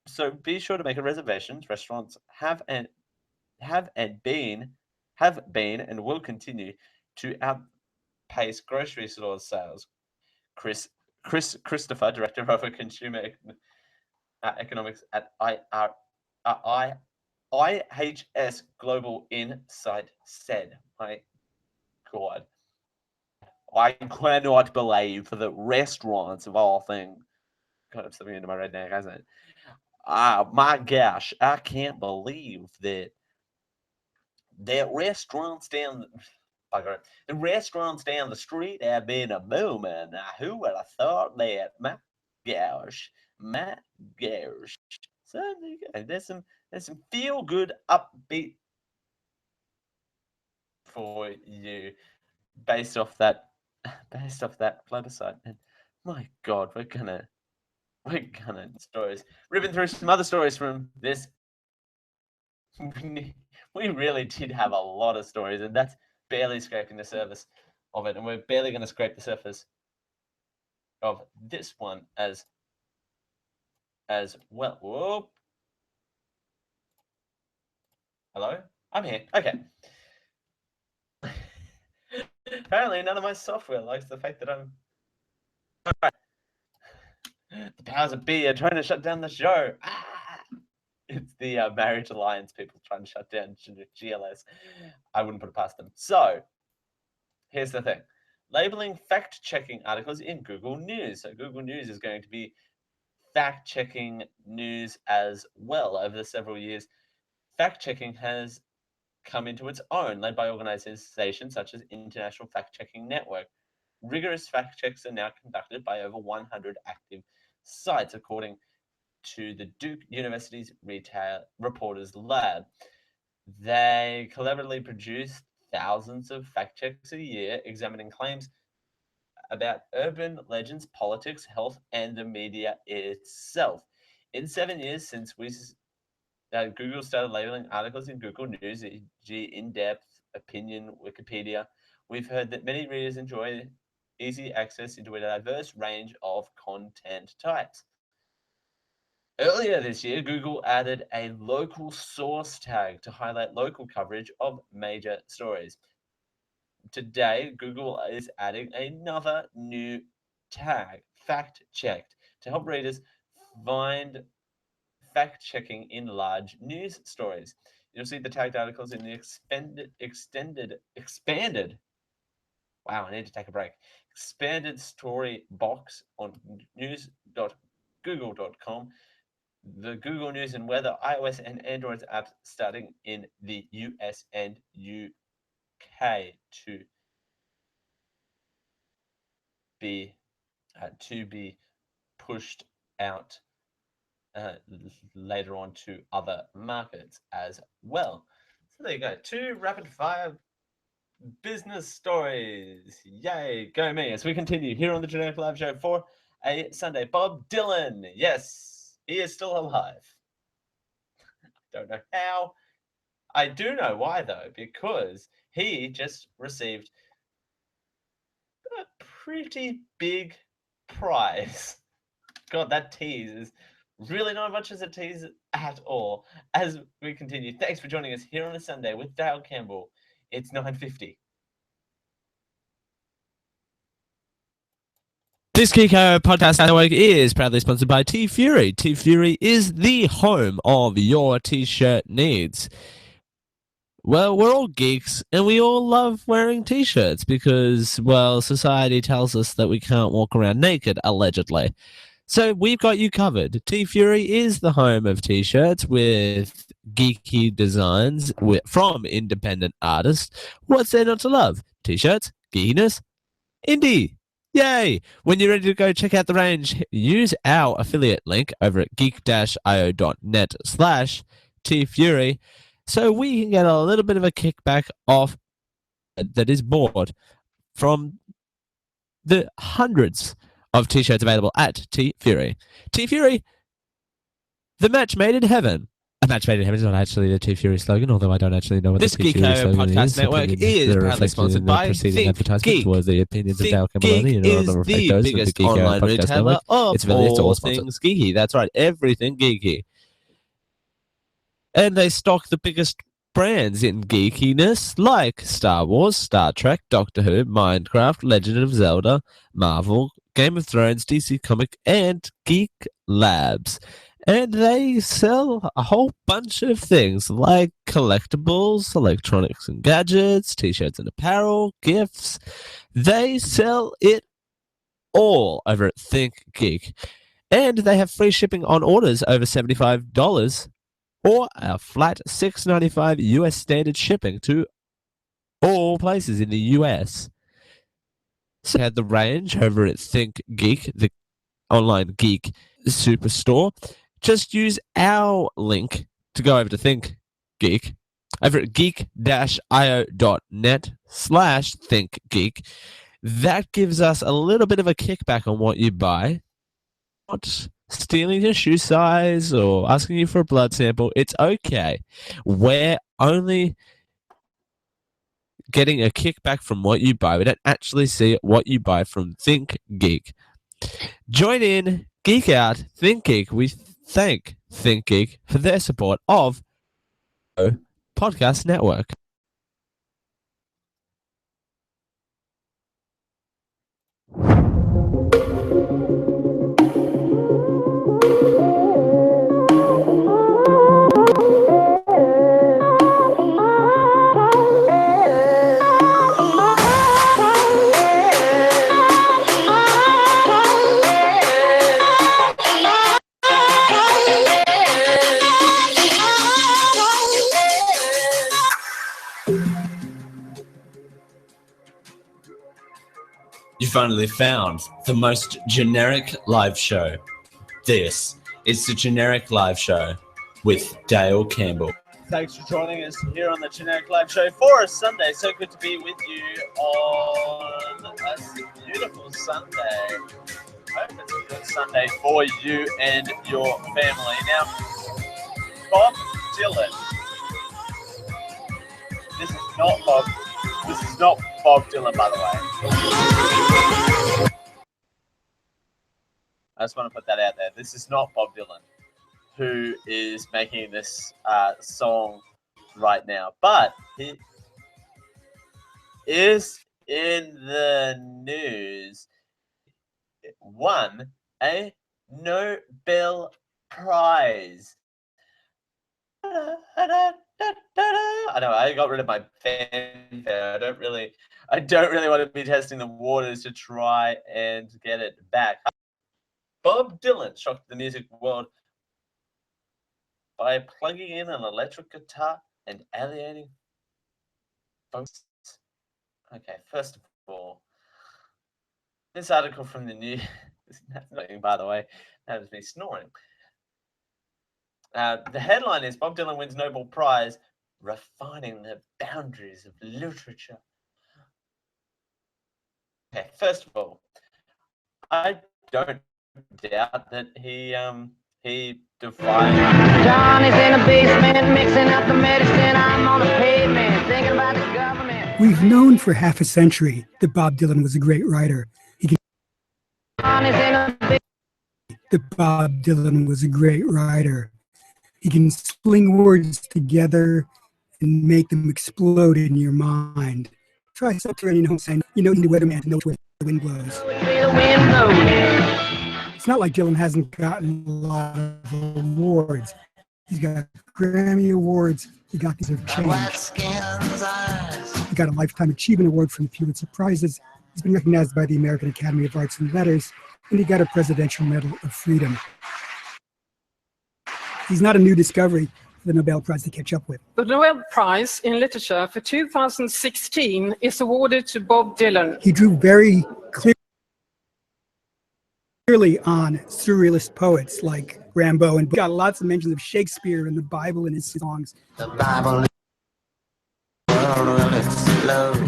So be sure to make a reservation. Restaurants have been and will continue to outpace grocery store sales. Christopher, Director of Consumer Economics at IHS Global Insight, said, "My God, I cannot believe that restaurants of all things," kind of something into my redneck, hasn't it? My gosh, I can't believe that restaurants down the street have been a booming. Who would have thought that? My gosh. So there's some feel good upbeat for you based off that plebiscite. And my God, we're gonna stories. Ripping through some other stories from this. We really did have a lot of stories, and that's barely scraping the surface of it. And we're barely going to scrape the surface of this one as well. Whoa. Hello? I'm here. Okay. Apparently, none of my software likes the fact that I'm... The powers of B are trying to shut down the show. It's the Marriage Alliance people trying to shut down GLS. I wouldn't put it past them. So, here's the thing. Labeling fact-checking articles in Google News. So Google News is going to be fact-checking news as well. Over the several years, fact-checking has come into its own, led by organizations such as International Fact-Checking Network. Rigorous fact-checks are now conducted by over 100 active sites, according to the Duke University's Retail Reporters Lab. They collaboratively produce thousands of fact checks a year, examining claims about urban legends, politics, health, and the media itself. In 7 years since we Google started labeling articles in Google News, e.g. in-depth, opinion, Wikipedia. We've heard that many readers enjoy easy access into a diverse range of content types. Earlier this year, Google added a local source tag to highlight local coverage of major stories. Today, Google is adding another new tag, fact-checked, to help readers find fact-checking in large news stories. You'll see the tagged articles in the expanded. Wow, I need to take a break. Expanded story box on news.google.com. The Google News and Weather iOS and Android apps starting in the US and UK to be pushed out later on to other markets as well. So there you go. 2 rapid fire business stories. Yay, go me. As we continue here on the Generic Live Show for a Sunday. Bob Dylan. Yes, he is still alive. Don't know how. I do know why, though, because he just received a pretty big prize. God, that tease is really not much as a tease at all. As we continue, thanks for joining us here on a Sunday with Dale Campbell. It's 9:50. This Geeko Podcast Network is proudly sponsored by T-Fury. T-Fury is the home of your t-shirt needs. Well, we're all geeks and we all love wearing t-shirts because, well, society tells us that we can't walk around naked, allegedly. So we've got you covered. T-Fury is the home of t-shirts with geeky designs from independent artists. What's there not to love? T-shirts, geekiness, indie. Yay! When you're ready to go check out the range, use our affiliate link over at geek-io.net/TFury so we can get a little bit of a kickback off that is bought from the hundreds of t-shirts available at T-Fury. T-Fury, the match made in heaven. A match made in heaven is not actually the T-Fury slogan, although I don't actually know what This the T-Fury Geeko slogan Podcast is. Network is proudly sponsored by Think Geek. Was the opinions Think of Dale Geek Campbell and is not the reflect those biggest of the Geeko online Podcast retailer Network. of It's affiliates, all sponsored. things geeky. That's right, everything geeky. And they stock the biggest brands in geekiness like Star Wars, Star Trek, Doctor Who, Minecraft, Legend of Zelda, Marvel, Game of Thrones, DC Comic, and Geek Labs. And they sell a whole bunch of things like collectibles, electronics and gadgets, t-shirts and apparel, gifts. They sell it all over at Think Geek. And they have free shipping on orders over $75 or a flat $6.95 US standard shipping to all places in the US. So they had the range over at Think Geek, the online geek superstore. Just use our link to go over to Think Geek over at geek-io.net/thinkgeek. That gives us a little bit of a kickback on what you buy. Not stealing your shoe size or asking you for a blood sample. It's okay. We're only getting a kickback from what you buy. We don't actually see what you buy from Think Geek. Join in, geek out, Think Geek. We thank Think Geek for their support of Podcast Network. You finally found the most generic live show. This is the Generic Live Show with Dale Campbell. Thanks for joining us here on the Generic Live Show for a Sunday. So good to be with you on a beautiful Sunday. Hope it's a good Sunday for you and your family. Now, Bob, Dylan. This is not Bob. This is not Bob Dylan, by the way. I just want to put that out there. This is not Bob Dylan who is making this song right now, but he is in the news. Won a Nobel Prize. I know I got rid of my fanfare. I don't really want to be testing the waters to try and get it back. Bob Dylan shocked the music world by plugging in an electric guitar and alienating folks. Okay, first of all, this article from the news, that's nothing, by the way, that was me snoring. The headline is Bob Dylan wins Nobel Prize, refining the boundaries of literature. Okay, first of all, I don't doubt that he defined. Johnny's in the basement mixing up the medicine. I'm on the pavement thinking about the government. We've known for half a century that Bob Dylan was a great writer. That Bob Dylan was a great writer. He can sling words together and make them explode in your mind. Try subterranean home saying, you know, the weatherman knows where the wind blows. It's not like Dylan hasn't gotten a lot of awards. He's got Grammy Awards. He got these of change. He got a Lifetime Achievement Award from the Pulitzer Prizes. He's been recognized by the American Academy of Arts and Letters, and he got a Presidential Medal of Freedom. He's not a new discovery for the Nobel Prize to catch up with. The Nobel Prize in Literature for 2016 is awarded to Bob Dylan. He drew very clearly on surrealist poets like Rimbaud, and got lots of mentions of Shakespeare and the Bible in his songs. The Bible is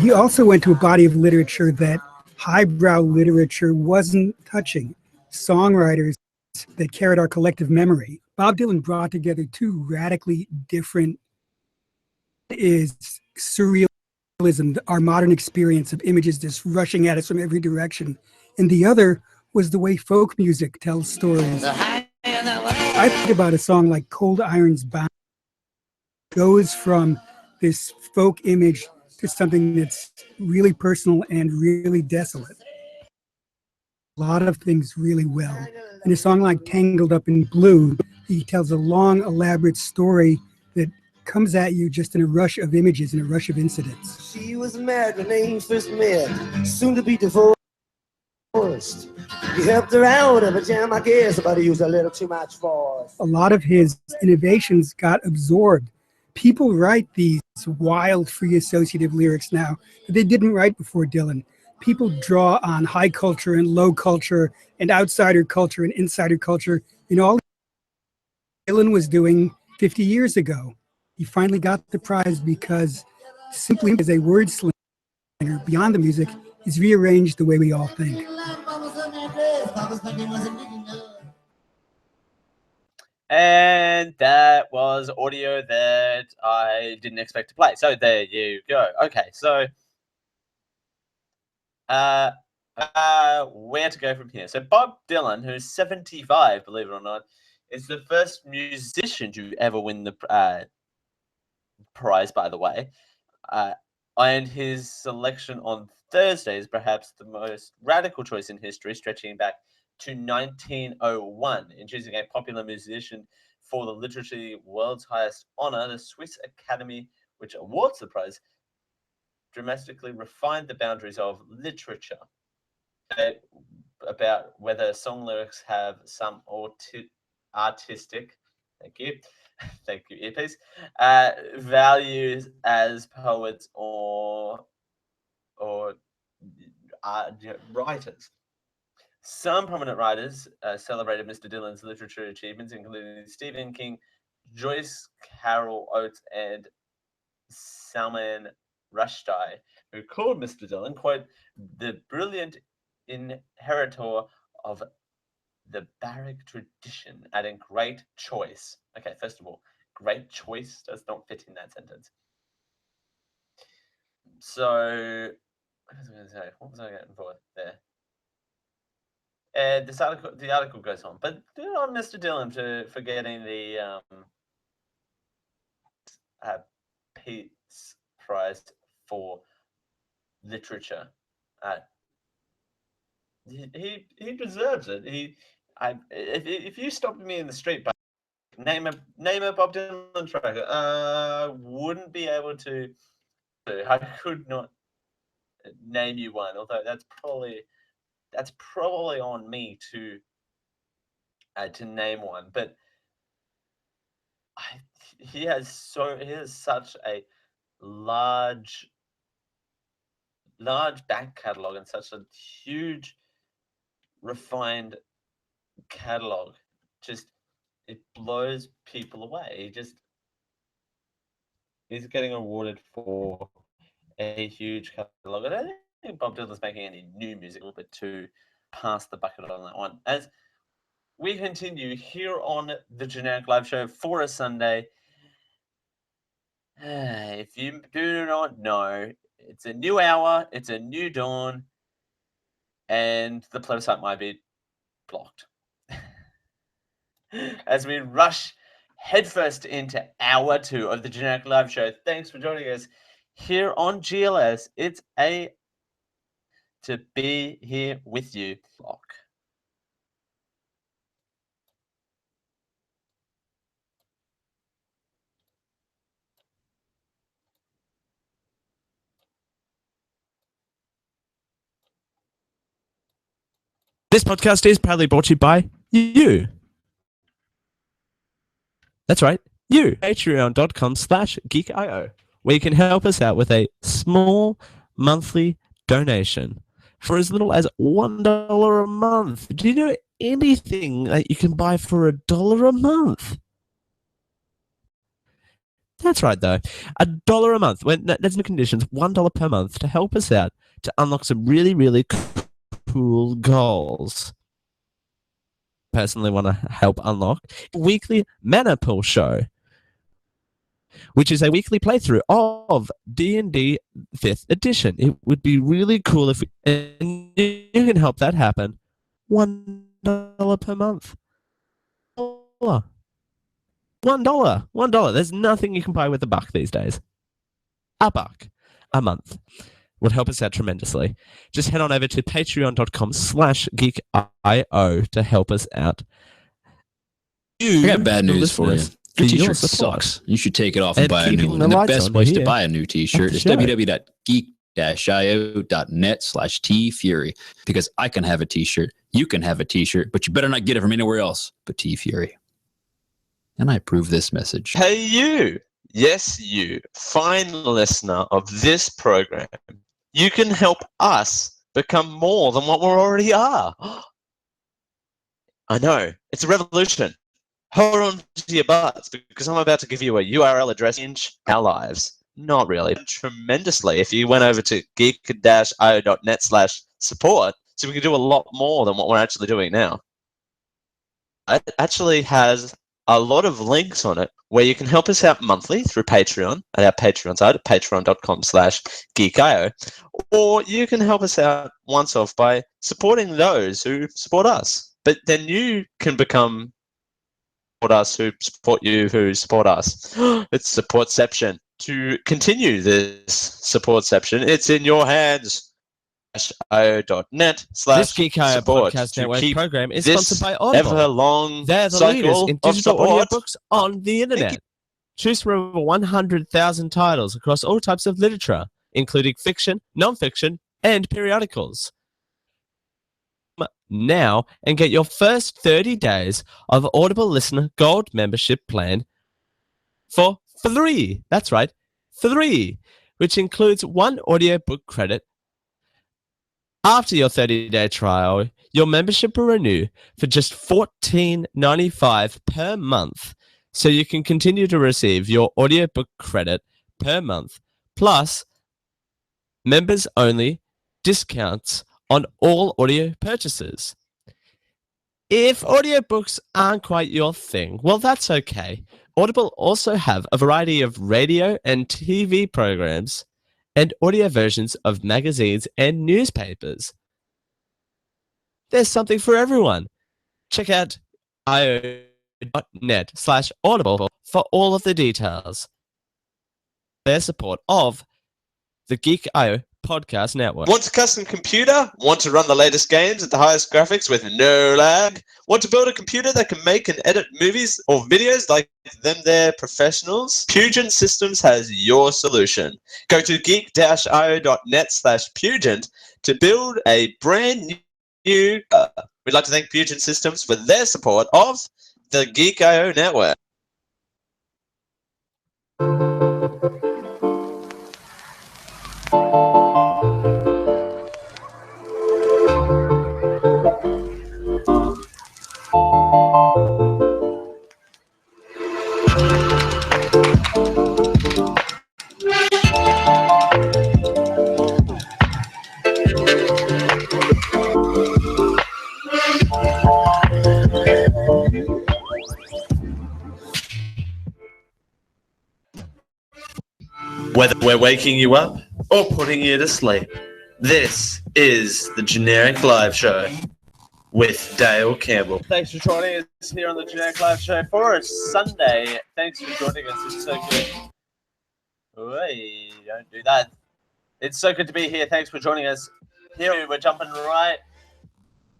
He also went to a body of literature that highbrow literature wasn't touching. Songwriters that carried our collective memory. Bob Dylan brought together two radically different is surrealism, our modern experience of images just rushing at us from every direction. And the other was the way folk music tells stories. I think about a song like Cold Iron's Bound. Goes from this folk image to something that's really personal and really desolate. A lot of things really well. In a song like Tangled Up in Blue, he tells a long, elaborate story that comes at you just in a rush of images and a rush of incidents. She was married when they first met, soon to be divorced. He helped her out of a jam, I guess, but he used a little too much force. A lot of his innovations got absorbed. People write these wild, free associative lyrics now that they didn't write before Dylan. People draw on high culture and low culture and outsider culture and insider culture. You know, all Dylan was doing 50 years ago. He finally got the prize because simply as a word slinger beyond the music, he's rearranged the way we all think. And that was audio that I didn't expect to play. So there you go. Okay, so where to go from here? So Bob Dylan, who's 75, believe it or not, is the first musician to ever win the prize, by the way. And his selection on Thursday is perhaps the most radical choice in history, stretching back to 1901 in choosing a popular musician for the literary world's highest honor. The Swiss Academy, which awards the prize, dramatically refined the boundaries of literature about whether song lyrics have some artistic, thank you, earpiece, values as poets or writers. Some prominent writers celebrated Mr. Dylan's literary achievements, including Stephen King, Joyce Carol Oates, and Salman Rushdie, who called Mr. Dylan, quote, the brilliant inheritor of the barrack tradition, adding great choice. Okay, first of all, great choice does not fit in that sentence. So, what was I going to say? What was I getting for there? The article goes on, but good on Mr. Dillon for getting the Peace Prize for literature. He deserves it. If you stopped me in the street, but name a Bob Dylan track, wouldn't be able to. I could not name you one, although that's probably on me to name one. But he has such a large back catalogue and such a huge refined catalogue. Just it blows people away. He's getting awarded for a huge catalogue. I don't think Bob Dylan's making any new music, a little bit too past the bucket on that one. As we continue here on the Generic Live Show for a Sunday. If you do not know, it's a new hour, it's a new dawn, and the plebiscite might be blocked. As we rush headfirst into hour 2 of the Generic Live Show. Thanks for joining us here on GLS. It's to be here with you. Block. This podcast is proudly brought to you by you. That's right, you. Patreon.com/geekio, where you can help us out with a small monthly donation for as little as $1 a month. Do you know anything that you can buy for $1 a month? That's right, though. $1 a month. There's no conditions. $1 per month to help us out to unlock some really, really cool goals. Personally want to help unlock weekly Mana Pool Show, which is a weekly playthrough of D&D 5th edition. It would be really cool if and you can help that happen. $1 per month. $1. $1. There's nothing you can buy with $1 these days. $1 a month would help us out tremendously. Just head on over to patreon.com/geekio to help us out. I got bad news for you. Your t-shirt sucks. You should take it off and buy a new one. And the best place to buy a new t-shirt is www.geek-io.net/tfury, because I can have a t-shirt, you can have a t-shirt, but you better not get it from anywhere else but T-Fury. And I approve this message. Hey, you. Yes, you. Fine listener of this program. You can help us become more than what we already are. I know. It's a revolution. Hold on to your butts, because I'm about to give you a URL address in our lives. Not really. Tremendously. If you went over to geek-io.net/support, so we can do a lot more than what we're actually doing now. It actually has a lot of links on it where you can help us out monthly through Patreon at our Patreon site at patreon.com/geekio, or you can help us out once off by supporting those who support us. But then you can become support us who support you who support us. It's supportception. To continue this supportception, it's in your hands. This Geekio Podcast Network program is sponsored by Audible. They're the leaders in digital audiobooks on the internet. Choose from over 100,000 titles across all types of literature, including fiction, non-fiction, and periodicals. Now and get your first 30 days of Audible Listener Gold membership plan for free. That's right, free, which includes 1 audiobook credit. After your 30-day trial, your membership will renew for just $14.95 per month, so you can continue to receive your audiobook credit per month, plus members-only discounts on all audio purchases. If audiobooks aren't quite your thing, well, that's okay. Audible also have a variety of radio and TV programs and audio versions of magazines and newspapers. There's something for everyone. Check out io.net/audible for all of the details. Their support of the Geek.io podcast network. Want a custom computer? Want to run the latest games at the highest graphics with no lag? Want to build a computer that can make and edit movies or videos like them they're professionals? Pugent Systems has your solution. Go to geek-io.net/Pugent to build a brand new. We'd like to thank Pugent Systems for their support of the Geek.io network. Whether we're waking you up or putting you to sleep, this is the Generic Live Show with Dale Campbell. Thanks for joining us here on the Generic Live Show for a Sunday. Thanks for joining us. It's so good. Hey, don't do that. It's so good to be here. Thanks for joining us. Here we're jumping right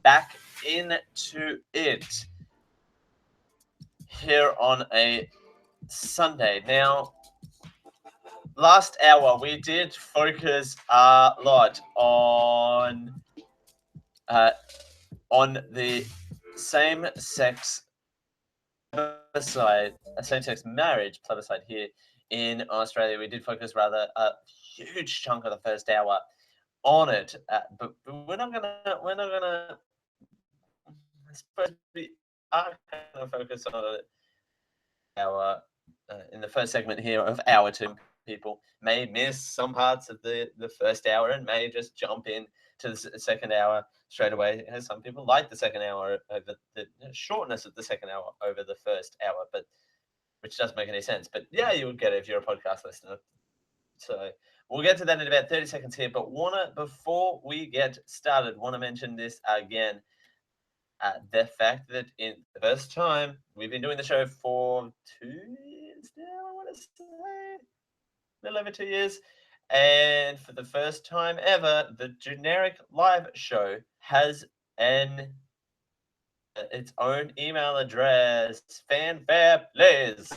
back into it here on a Sunday. Now, last hour we did focus a lot on the same-sex plebiscite, same-sex marriage plebiscite here in Australia. We did focus rather a huge chunk of the first hour on it, but we're not gonna. I suppose we are gonna focus on it. Our in the first segment here of hour two. People may miss some parts of the first hour and may just jump in to the second hour straight away. Some people like the second hour over the shortness of the second hour over the first hour, but which doesn't make any sense. But yeah, you'll get it if you're a podcast listener. So we'll get to that in about 30 seconds here. But before we get started, want to mention this again. The fact that in the first time we've been doing the show for 2 years now, I want to say. A little over 2 years, and for the first time ever, the Generic Live Show has its own email address. Fanfare, please.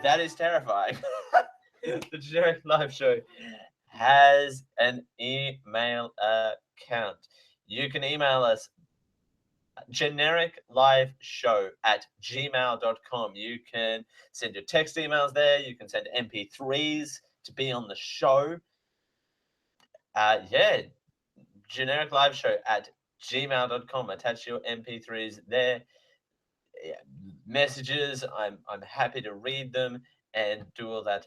That is terrifying. The Generic Live Show has an email account. You can email us genericliveshow@gmail.com. You can send your text emails there. You can send MP3s to be on the show. genericliveshow@gmail.com. Attach your MP3s there. Messages. I'm happy to read them and do all that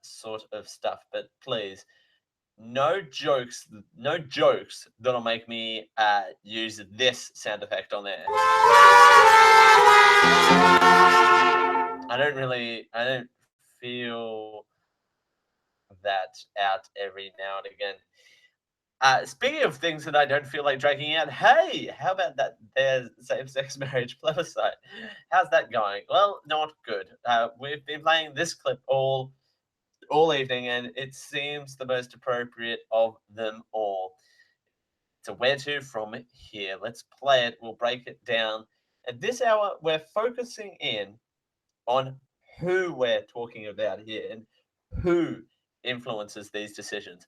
sort of stuff. But please, no jokes that'll make me use this sound effect on there. I don't feel that out every now and again. Speaking of things that I don't feel like dragging out, hey, how about that? There's same-sex marriage plebiscite. How's that going? Well, not good. We've been playing this clip all evening, and it seems the most appropriate of them all. So where to from here? Let's play it. We'll break it down. At this hour, we're focusing in on who we're talking about here and who influences these decisions.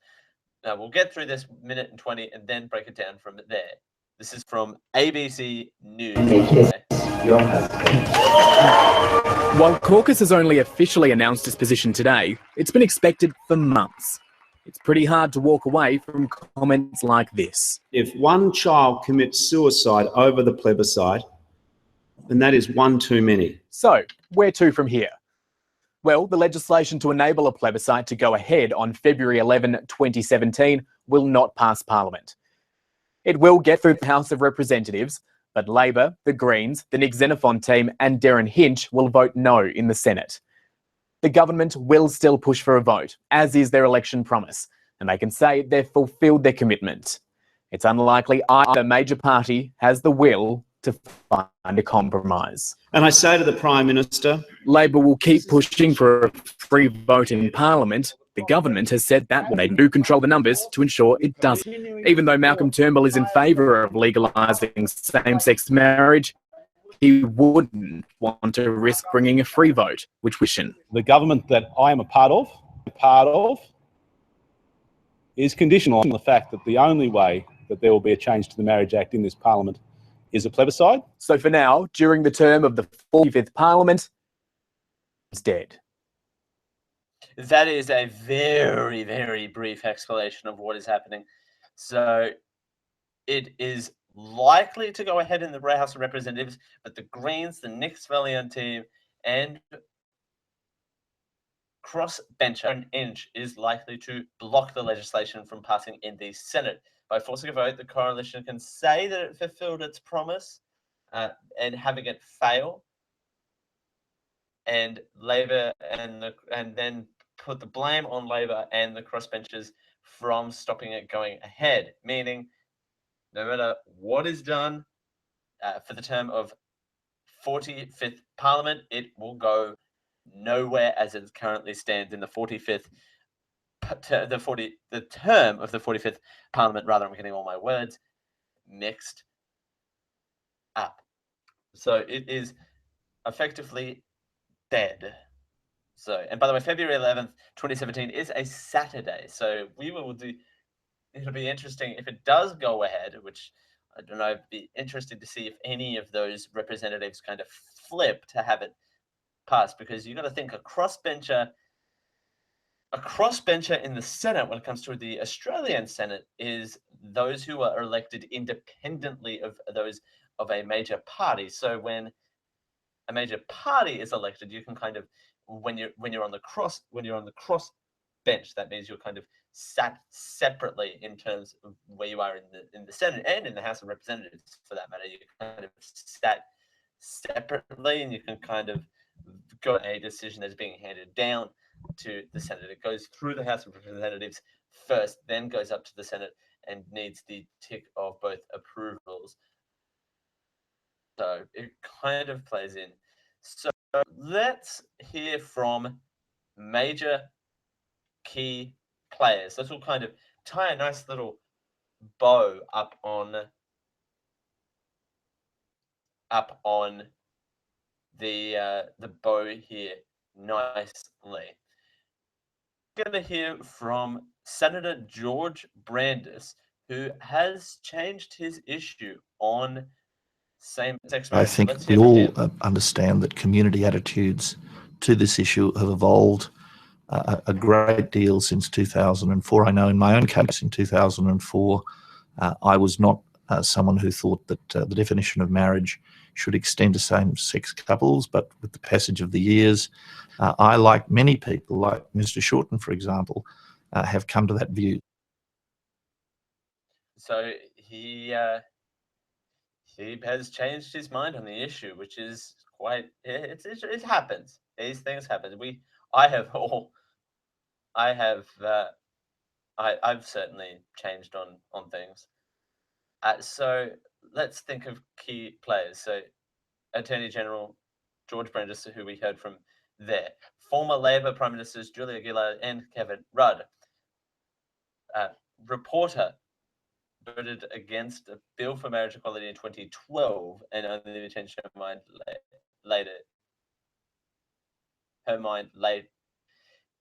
Now, we'll get through this minute and 20 and then break it down from there. This is from ABC News. While Caucus has only officially announced its position today, it's been expected for months. It's pretty hard to walk away from comments like this. If one child commits suicide over the plebiscite, then that is one too many. So, where to from here? Well, the legislation to enable a plebiscite to go ahead on February 11, 2017 will not pass Parliament. It will get through the House of Representatives, but Labor, the Greens, the Nick Xenophon team and Darren Hinch will vote no in the Senate. The government will still push for a vote, as is their election promise, and they can say they've fulfilled their commitment. It's unlikely either major party has the will to find a compromise. And I say to the Prime Minister, Labor will keep pushing for a free vote in Parliament. The government has said that they do control the numbers to ensure it doesn't. Even though Malcolm Turnbull is in favour of legalising same-sex marriage, he wouldn't want to risk bringing a free vote, which we shouldn't. The government that I am a part of, is conditional on the fact that the only way that there will be a change to the Marriage Act in this Parliament is a plebiscite. So for now, during the term of the 45th Parliament, it's dead. That is a very, very brief explanation of what is happening. So it is likely to go ahead in the House of Representatives, but the Greens, the Nick Xenophon team, and crossbencher and Inch is likely to block the legislation from passing in the Senate. By forcing a vote, the coalition can say that it fulfilled its promise and having it fail, and Labor and then put the blame on Labor and the crossbenchers from stopping it going ahead, meaning no matter what is done for the term of 45th Parliament, it will go nowhere as it currently stands in the 45th, the term of the 45th Parliament. Rather, I'm getting all my words mixed up. So it is effectively dead. So, and by the way, February 11th, 2017 is a Saturday. So we will do, it'll be interesting if it does go ahead, which I don't know, it'd be interesting to see if any of those representatives kind of flip to have it passed, because you got to think a crossbencher in the Senate when it comes to the Australian Senate is those who are elected independently of those of a major party. So when a major party is elected, you can kind of when you're on the cross bench, that means you're kind of sat separately in terms of where you are in the Senate and in the House of Representatives, for that matter. You kind of sat separately, and you can kind of got a decision that's being handed down to the Senate. It goes through the House of Representatives first, then goes up to the Senate and needs the tick of both approvals. So it kind of plays in. So let's hear from major key players. This will kind of tie a nice little bow up on the bow here nicely. We're going to hear from Senator George Brandis, who has changed his issue on same-sex marriage. I think we all understand that community attitudes to this issue have evolved a great deal since 2004. I know in my own case in 2004, I was not someone who thought that the definition of marriage should extend to same-sex couples, but with the passage of the years, I, like many people, like Mr. Shorten, for example, have come to that view. So he has changed his mind on the issue, which is quite. It happens. These things happen. I've certainly changed on things. So let's think of key players. So Attorney General George Brandis, who we heard from there. Former Labor Prime Ministers Julia Gillard and Kevin Rudd. Reporter voted against a bill for marriage equality in 2012 and only changed her mind later.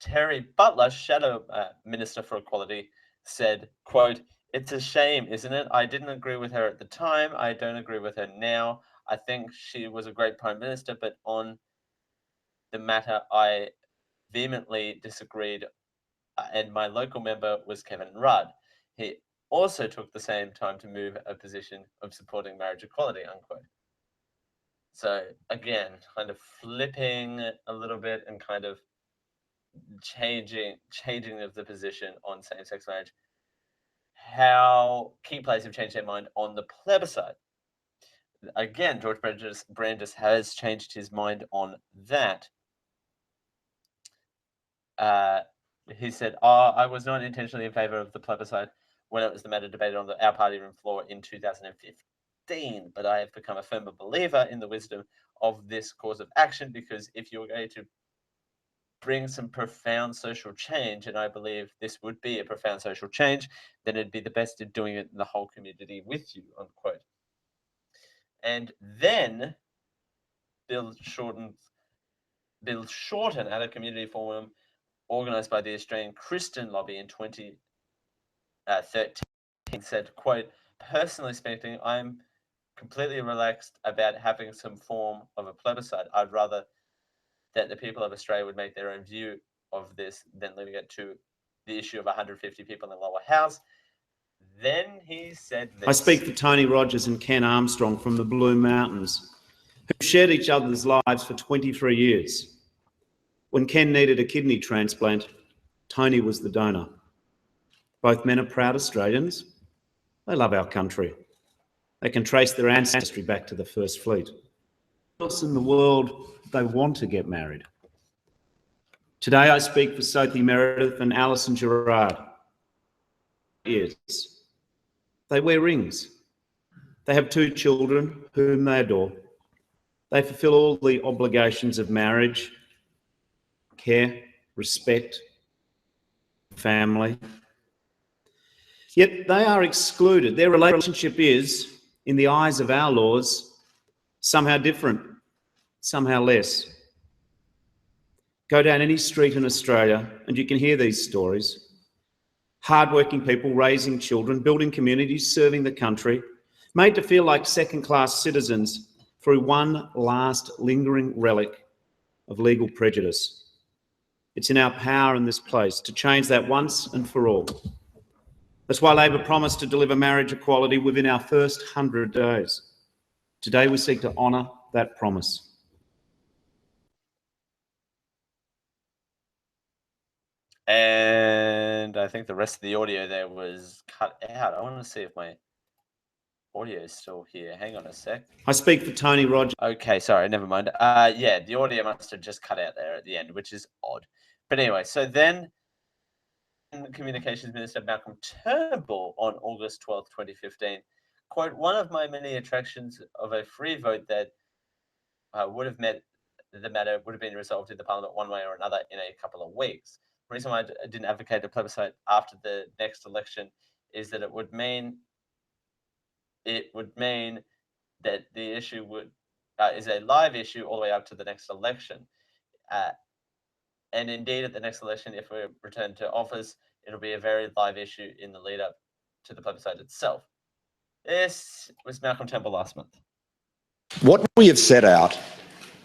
Terry Butler, Shadow Minister for Equality, said, quote, "It's a shame, isn't it? I didn't agree with her at the time. I don't agree with her now. I think she was a great Prime Minister, but on the matter, I vehemently disagreed, and my local member was Kevin Rudd. He also took the same time to move a position of supporting marriage equality," unquote. So again, kind of flipping a little bit and kind of changing of the position on same-sex marriage. how key players have changed their mind on the plebiscite. Again, George Brandis has changed his mind on that. He said, I was not intentionally in favour of the plebiscite when it was the matter debated on our party room floor in 2015, but I have become a firmer believer in the wisdom of this course of action, because if you're going to bring some profound social change, and I believe this would be a profound social change, then it'd be the best at doing it in the whole community with you, unquote. And then Bill Shorten at a community forum organised by the Australian Christian Lobby in 2013 said, quote, personally speaking, I'm completely relaxed about having some form of a plebiscite. I'd rather that the people of Australia would make their own view of this than leaving it to the issue of 150 people in the lower house. Then he said this. I speak for Tony Rogers and Ken Armstrong from the Blue Mountains, who shared each other's lives for 23 years. When Ken needed a kidney transplant, Tony was the donor. Both men are proud Australians. They love our country. They can trace their ancestry back to the First Fleet. Who else in the world they want to get married? Today I speak for Sophie Meredith and Alison Gerard. Years. They wear rings. They have 2 children whom they adore. They fulfil all the obligations of marriage, care, respect, family. Yet they are excluded. Their relationship is, in the eyes of our laws, somehow different, somehow less. Go down any street in Australia and you can hear these stories. Hardworking people raising children, building communities, serving the country, made to feel like second-class citizens through one last lingering relic of legal prejudice. It's in our power in this place to change that once and for all. That's why Labor promised to deliver marriage equality within our first 100 days. Today we seek to honour that promise. And I think the rest of the audio there was cut out. I want to see if my audio is still here. Hang on a sec. I speak for Tony Rogers. Okay, sorry, never mind. Yeah, the audio must have just cut out there at the end, which is odd. But anyway, so then Communications Minister Malcolm Turnbull on August 12th, 2015, quote, one of my many attractions of a free vote that would have met the matter would have been resolved in the Parliament one way or another in a couple of weeks. The reason why I didn't advocate a plebiscite after the next election is that it would mean that the issue is a live issue all the way up to the next election. And indeed, at the next election, if we return to office, it'll be a very live issue in the lead up to the plebiscite itself. This was Malcolm Turnbull last month. What we have set out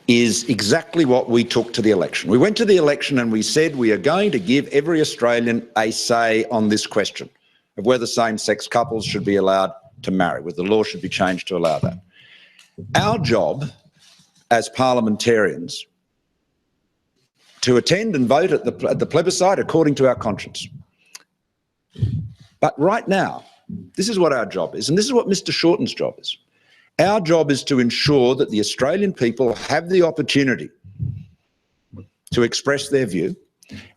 is exactly what we took to the election. We went to the election and we said we are going to give every Australian a say on this question of whether same-sex couples should be allowed to marry, whether the law should be changed to allow that. Our job as parliamentarians to attend and vote at the plebiscite according to our conscience. But right now, this is what our job is, and this is what Mr. Shorten's job is. Our job is to ensure that the Australian people have the opportunity to express their view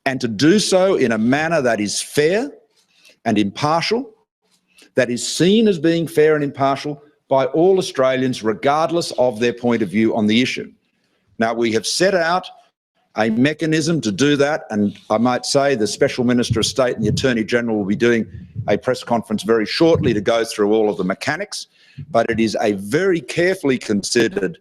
and to do so in a manner that is fair and impartial, that is seen as being fair and impartial by all Australians, regardless of their point of view on the issue. Now, we have set out a mechanism to do that, and I might say the Special Minister of State and the Attorney-General will be doing a press conference very shortly to go through all of the mechanics, but it is a very carefully considered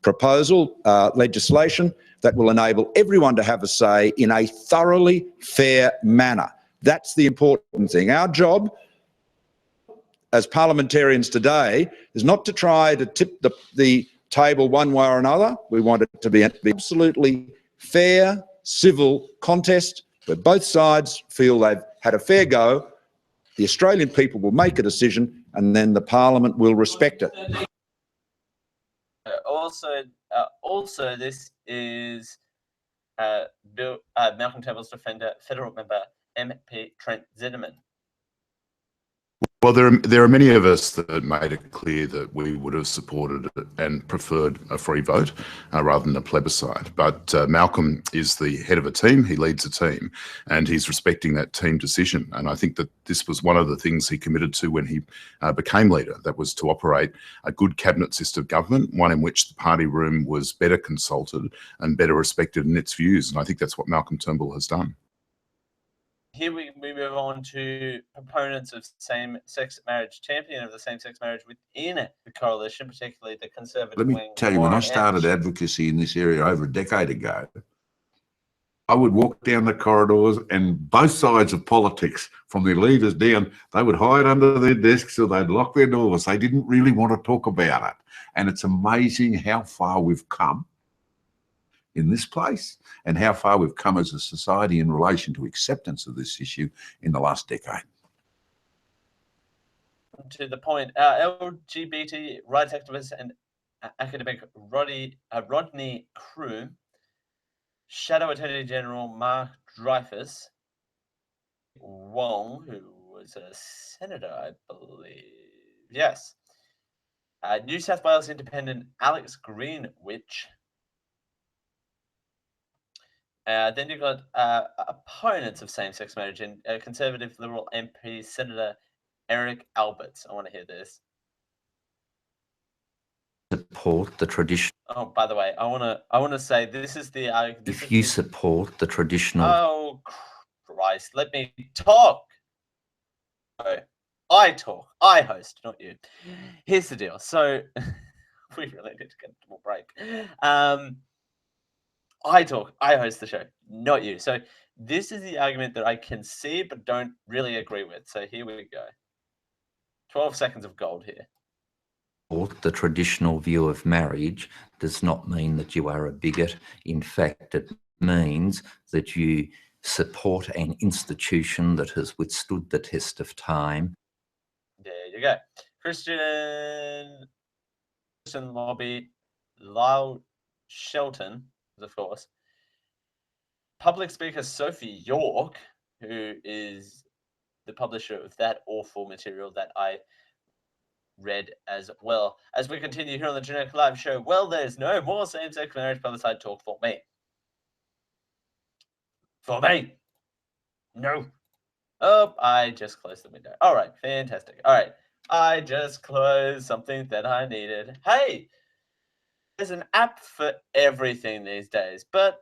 proposal, legislation, that will enable everyone to have a say in a thoroughly fair manner. That's the important thing. Our job as parliamentarians today is not to try to tip the table one way or another. We want it to be absolutely fair, civil contest where both sides feel they've had a fair go. The Australian people will make a decision and then the Parliament will respect it. Also, this is Malcolm Turnbull's defender, federal member MP Trent Zinnerman. Well, there are many of us that made it clear that we would have supported it and preferred a free vote rather than a plebiscite. But Malcolm is the head of a team, he leads a team, and he's respecting that team decision. And I think that this was one of the things he committed to when he became leader, that was to operate a good cabinet-assisted government, one in which the party room was better consulted and better respected in its views. And I think that's what Malcolm Turnbull has done. Here we move on to proponents of same-sex marriage, champion of the same-sex marriage within the coalition, particularly the Conservative Let me wing. tell you, when I Warren started Entsch. advocacy in this area over a decade ago, I would walk down the corridors and both sides of politics, from their leaders down, they would hide under their desks or they'd lock their doors. They didn't really want to talk about it. And it's amazing how far we've come in this place and how far we've come as a society in relation to acceptance of this issue in the last decade. To the point, LGBT rights activist and academic Rodney Croom, Shadow Attorney General Mark Dreyfus, Wong, who was a senator, I believe, yes, New South Wales Independent Alex Greenwich. Then you've got opponents of same-sex marriage and Conservative Liberal MP Senator Eric Alberts. I want to hear this. Support the tradition. Oh, by the way, I want to say this is the. If you support the traditional. Oh Christ! Let me talk. Oh, I talk. I host, not you. Here's the deal. So we really need to get a more break. I talk, I host the show, not you. So this is the argument that I can see but don't really agree with. So here we go. 12 seconds of gold here. The traditional view of marriage does not mean that you are a bigot. In fact, it means that you support an institution that has withstood the test of time. There you go. Christian lobby, Lyle Shelton, of course. Public speaker Sophie York, who is the publisher of that awful material that I read as well. As we continue here on the Generic Live Show, well, there's no more same-sex marriage plebiscite talk for me. For me. No. Oh, I just closed the window. All right, fantastic. All right, I just closed something that I needed. Hey, there's an app for everything these days, but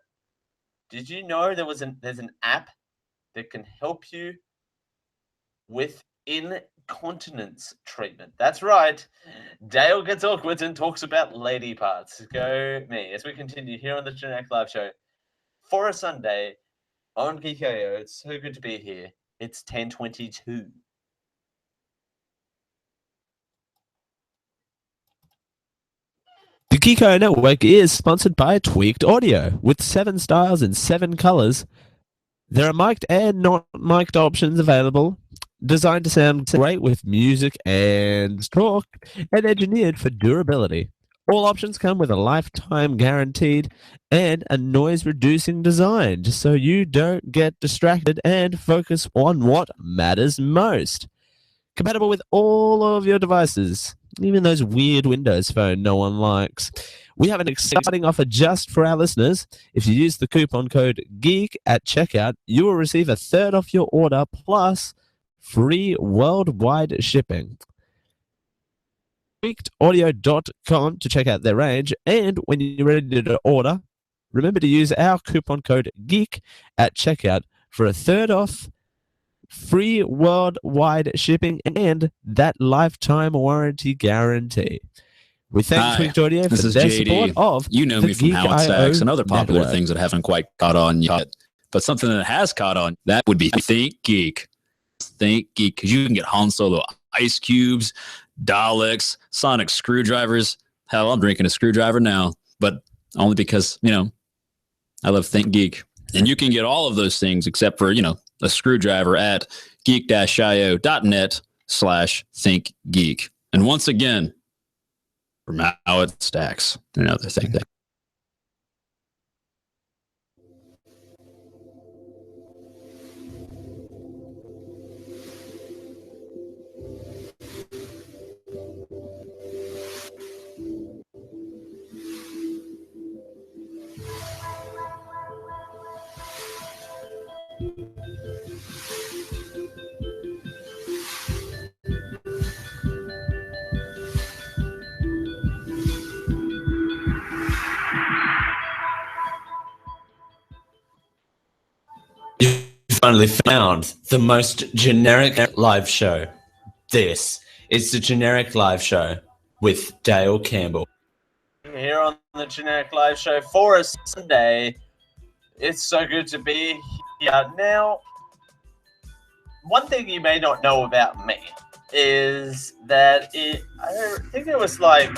did you know there's an app that can help you with incontinence treatment? That's right. Dale gets awkward and talks about lady parts. Go me. As we continue here on the Generic Live Show for a Sunday on GKO. It's so good to be here. It's 10:22. The Geeko Network is sponsored by Tweaked Audio. With 7 styles and 7 colors, there are mic'd and not mic'd options available, designed to sound great with music and talk, and engineered for durability. All options come with a lifetime guaranteed and a noise-reducing design, just so you don't get distracted and focus on what matters most. Compatible with all of your devices, even those weird Windows phone no one likes. We have an exciting offer just for our listeners. If you use the coupon code GEEK at checkout, you will receive a third off your order plus free worldwide shipping. Tweakedaudio.com to check out their range, and when you're ready to order, remember to use our coupon code GEEK at checkout for a third off, free worldwide shipping, and that lifetime warranty guarantee. We thank Tweaked Audio for This is their JD. support of You know the me from How It Geek.io Stacks and other popular network. things that haven't quite caught on yet. But something that has caught on, that would be Think Geek. Think Geek, because you can get Han Solo ice cubes, Daleks, sonic screwdrivers. Hell, I'm drinking a screwdriver now, but only because, I love Think Geek. And you can get all of those things except for, a screwdriver at geek-io.net/thinkgeek. And once again, from How It Stacks, another thing that finally found the most generic live show. This is the Generic Live Show with Dale Campbell. Here on the Generic Live Show for a Sunday. It's so good to be here. Now, one thing you may not know about me is that I think it was like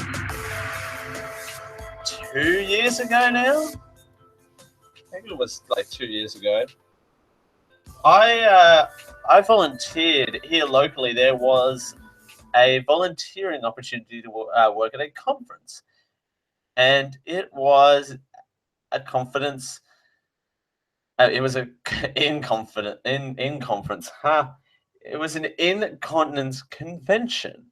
2 years ago now. I think it was like 2 years ago. I volunteered here locally. There was a volunteering opportunity to work at a conference, and it was a confidence. It was a conference. It was an incontinence convention.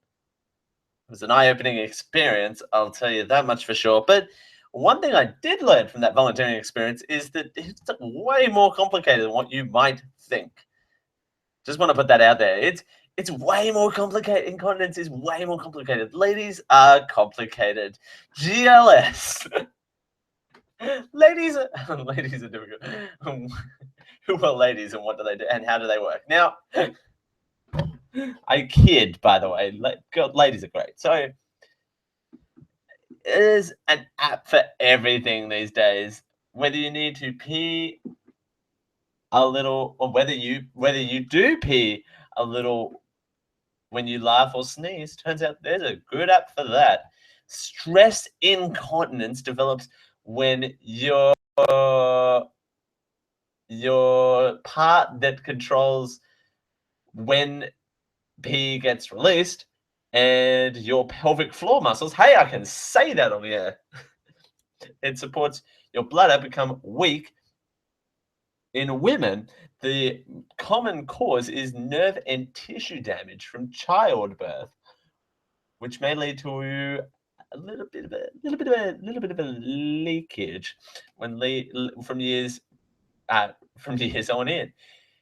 It was an eye-opening experience. I'll tell you that much for sure. But one thing I did learn from that volunteering experience is that it's way more complicated than what you might think. Just want to put that out there. It's way more complicated. Incontinence is way more complicated. Ladies are complicated. GLS. Ladies are difficult. Who are ladies and what do they do and how do they work? Now, I kid, by the way. Ladies are great. So there's an app for everything these days. Whether you need to pee a little, or whether you do pee a little when you laugh or sneeze, turns out there's a good app for that. Stress incontinence develops when your part that controls when pee gets released and your pelvic floor muscles. Hey, I can say that on the air. It supports your bladder become weak. In women, the common cause is nerve and tissue damage from childbirth, which may lead to a little bit of a leakage from years on in.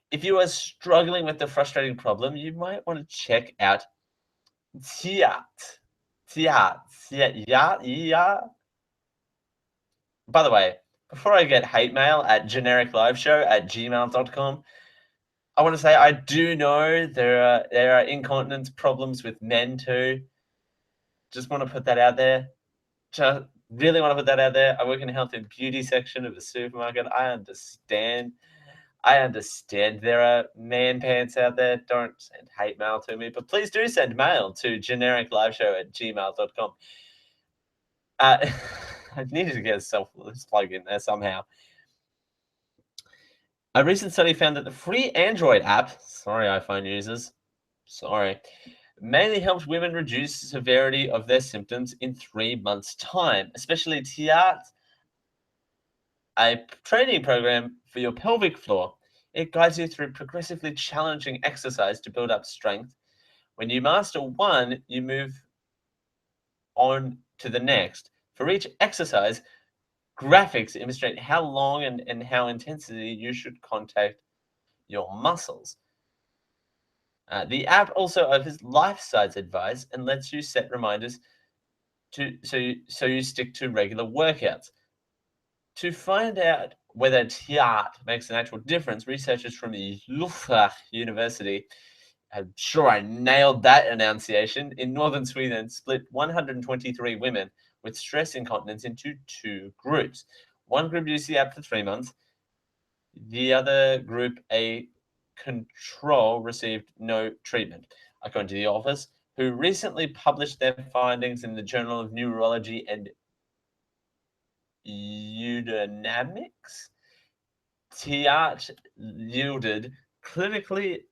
If you are struggling with the frustrating problem, you might want to check out Tiat. By the way, before I get hate mail at genericliveshow@gmail.com, I want to say I do know there are incontinence problems with men too. Just want to put that out there. Just really want to put that out there. I work in the health and beauty section of the supermarket. I understand there are man pants out there. Don't send hate mail to me, but please do send mail to genericliveshow@gmail.com. I needed to get a self-list plug in there somehow. A recent study found that the free Android app, sorry iPhone users, mainly helped women reduce the severity of their symptoms in 3 months' time, especially Tiat, a training program for your pelvic floor. It guides you through progressively challenging exercise to build up strength. When you master one, you move on to the next. For each exercise, graphics illustrate how long and how intensely you should contact your muscles. The app also offers life-size advice and lets you set reminders so you stick to regular workouts. To find out whether Tiat makes an actual difference, researchers from the Luther University, I'm sure I nailed that enunciation, in northern Sweden split 123 women with stress incontinence into 2 groups. One group used the app for 3 months. The other group, a control, received no treatment. According to the authors, who recently published their findings in the Journal of Neurology and Eurodynamics, Tiat yielded clinically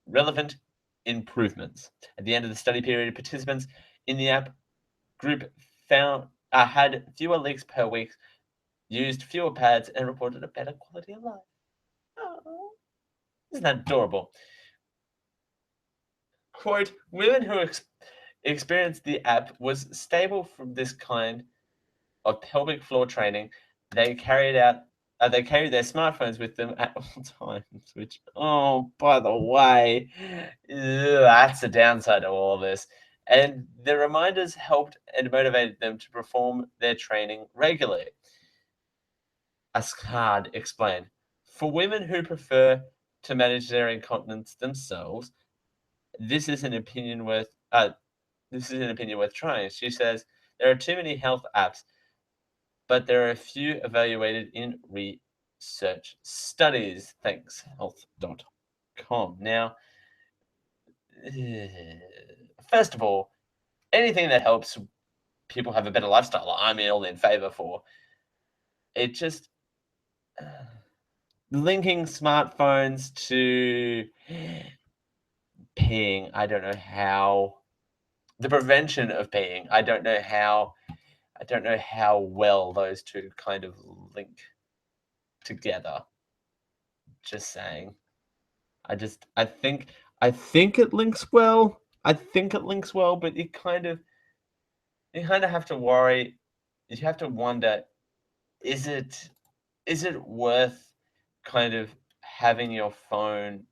relevant improvements. At the end of the study period, participants in the app group had fewer leaks per week, used fewer pads, and reported a better quality of life. Oh, isn't that adorable? Quote, women who experienced the app was stable from this kind of pelvic floor training. They carried their smartphones with them at all times, which, oh, by the way, that's the downside of all this. And the reminders helped and motivated them to perform their training regularly. Askhad explained, for women who prefer to manage their incontinence themselves. This is an opinion worth trying. She says there are too many health apps, but there are a few evaluated in research studies. Thanks, health.com. Now, first of all, anything that helps people have a better lifestyle, I'm all in favor for. It just linking smartphones to peeing, I don't know how. The prevention of peeing, I don't know how well those two kind of link together. Just saying. I think it links well. But you kind of have to worry. You have to wonder, is it worth kind of having your phone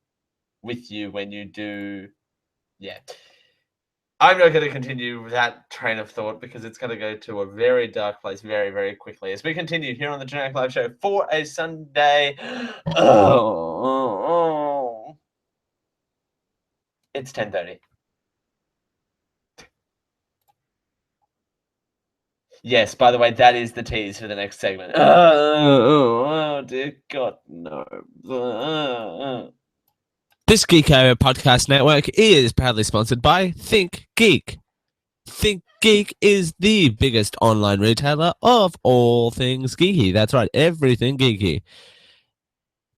with you when you do? Yeah. I'm not going to continue that train of thought because it's going to go to a very dark place very, very quickly. As we continue here on the Generic Live Show for a Sunday. It's 10:30. Yes, by the way, that is the tease for the next segment. Oh dear God, no. This Geeko Podcast Network is proudly sponsored by ThinkGeek. ThinkGeek is the biggest online retailer of all things geeky. That's right, everything geeky.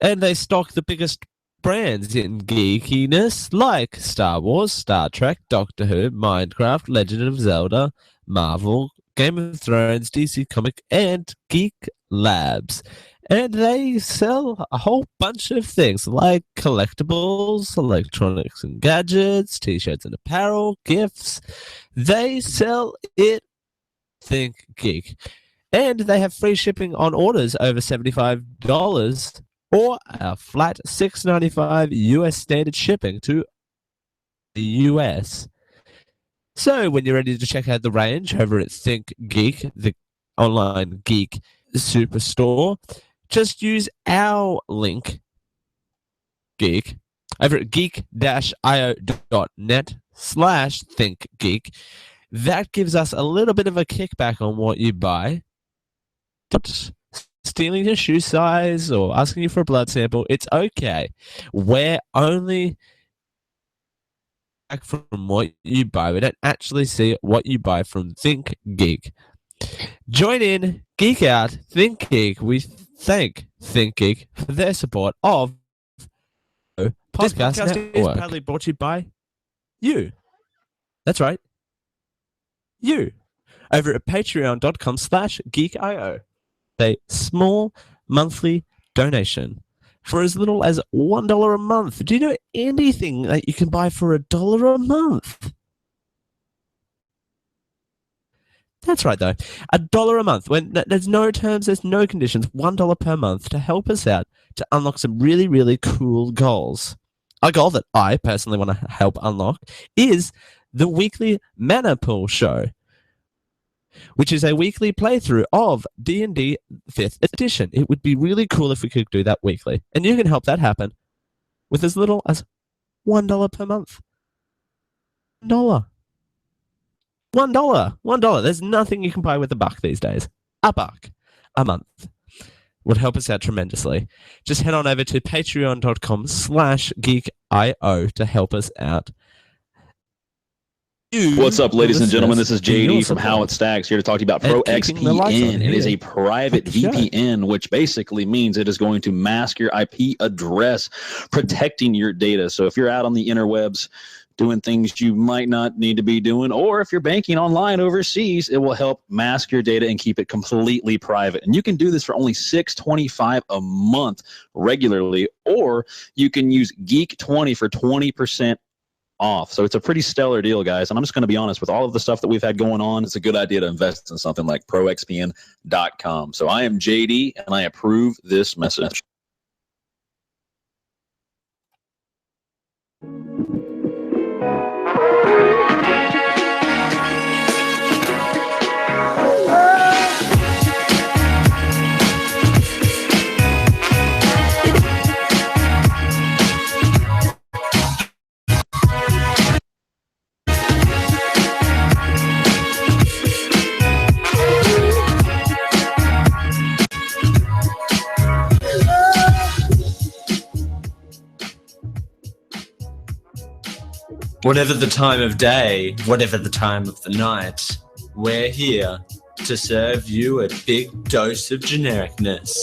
And they stock the biggest brands in geekiness like Star Wars, Star Trek, Doctor Who, Minecraft, Legend of Zelda, Marvel, Game of Thrones, DC Comic, and Geek Labs. And they sell a whole bunch of things like collectibles, electronics and gadgets, t-shirts and apparel, gifts. They sell it. ThinkGeek. And they have free shipping on orders over $75 or a flat $6.95 US standard shipping to the US. So when you're ready to check out the range over at ThinkGeek, the online geek superstore, just use our link, geek, over at geek-io.net/thinkgeek. That gives us a little bit of a kickback on what you buy. Not stealing your shoe size or asking you for a blood sample. It's okay. We're only back from what you buy. We don't actually see what you buy from ThinkGeek. Join in, geek out, ThinkGeek. We thank ThinkGeek for their support of Podcast Network. Is proudly brought to you by you. That's right. You. Over at patreon.com/geekio. A small monthly donation for as little as $1 a month. Do you know anything that you can buy for $1 a month? That's right, though. $1 a month. When there's no terms, there's no conditions. $1 per month to help us out to unlock some really, really cool goals. A goal that I personally want to help unlock is the weekly Mana Pool Show, which is a weekly playthrough of D&D 5th edition. It would be really cool if we could do that weekly. And you can help that happen with as little as $1 per month. $1. $1. There's nothing you can buy with $1 these days. $1 a month would help us out tremendously. Just head on over to patreon.com/geekio to help us out. What's up, ladies and gentlemen? This is JD from How It Stacks here to talk to you about ProXPN. It is a private VPN, which basically means it is going to mask your IP address, protecting your data. So if you're out on the interwebs doing things you might not need to be doing, or if you're banking online overseas, it will help mask your data and keep it completely private. And you can do this for only $6.25 a month regularly, or you can use Geek20 for 20% off. So it's a pretty stellar deal, guys. And I'm just going to be honest, with all of the stuff that we've had going on, it's a good idea to invest in something like ProXPN.com. So I am JD, and I approve this message. Whatever the time of day, whatever the time of the night, we're here to serve you a big dose of genericness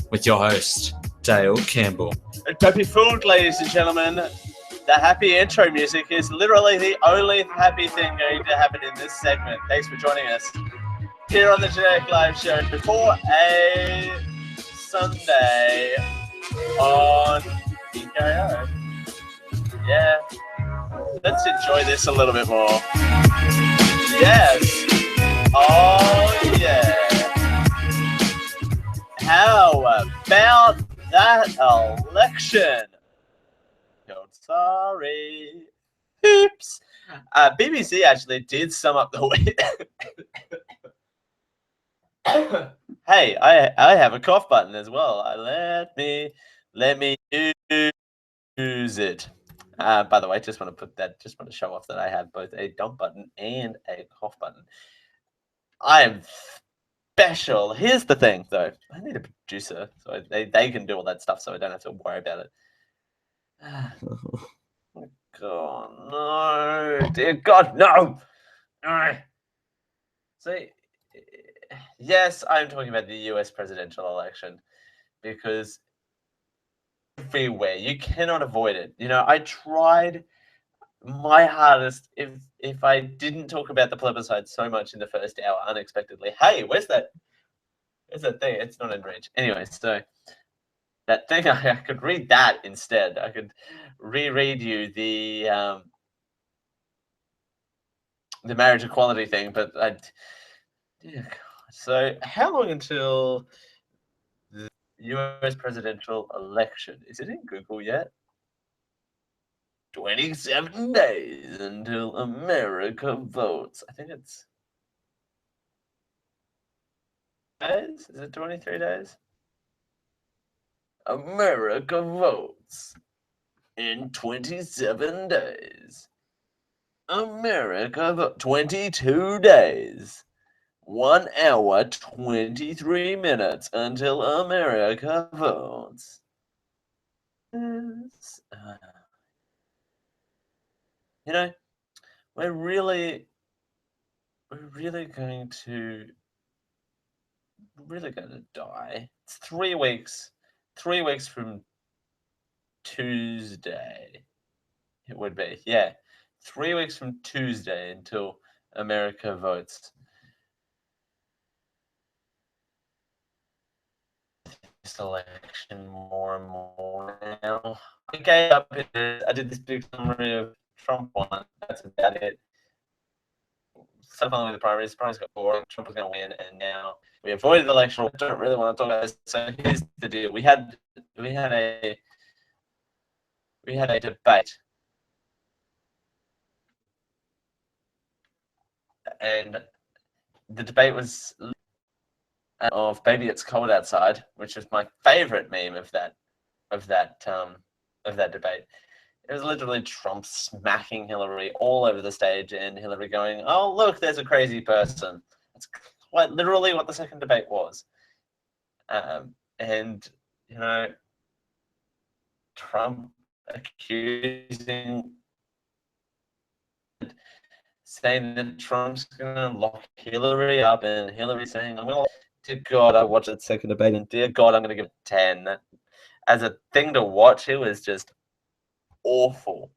with your host, Dale Campbell. Don't be fooled, ladies and gentlemen. The happy intro music is literally the only happy thing going to happen in this segment. Thanks for joining us here on the Generic Live Show before a Sunday on GKO. Yeah, let's enjoy this a little bit more. Yes. Oh, yeah. How about that election? God, sorry. Oops. BBC actually did sum up the way. Hey, I have a cough button as well. Let me use it. By the way, just want to show off that I have both a dump button and a cough button. I am special. Here's the thing, though. I need a producer, so they can do all that stuff, so I don't have to worry about it. God, no. Dear God, no. See, yes, I'm talking about the US presidential election because everywhere you cannot avoid it. You know, I tried my hardest if I didn't talk about the plebiscite so much in the first hour unexpectedly. Hey, where's that thing? It's not in reach. Anyway, so that thing, I could read that instead. I could reread you the marriage equality thing, but yeah. So how long until the US presidential election? Is it in Google yet? 27 days until America votes. I think it's days. Is it 23 days? America votes in 27 days. America votes 22 days. 1 hour, 23 minutes until America votes. You know, we're really going to die. It's 3 weeks. 3 weeks from Tuesday. It would be, yeah. 3 weeks from Tuesday until America votes. This election more and more now. I gave up. I did this big summary of Trump won. That's about it. So following the primaries, the primaries got boring. Trump was going to win, and now we avoided the election. I don't really want to talk about this. So here's the deal: we had a debate, and the debate was of "Baby, It's Cold Outside," which is my favorite meme of that debate. It was literally Trump smacking Hillary all over the stage and Hillary going, "Oh, look, there's a crazy person." That's quite literally what the second debate was. And, you know, Trump saying that Trump's going to lock Hillary up, and Hillary saying, "Dear God, I watched that second debate, and dear God, I'm going to give it 10. As a thing to watch, it was just awful.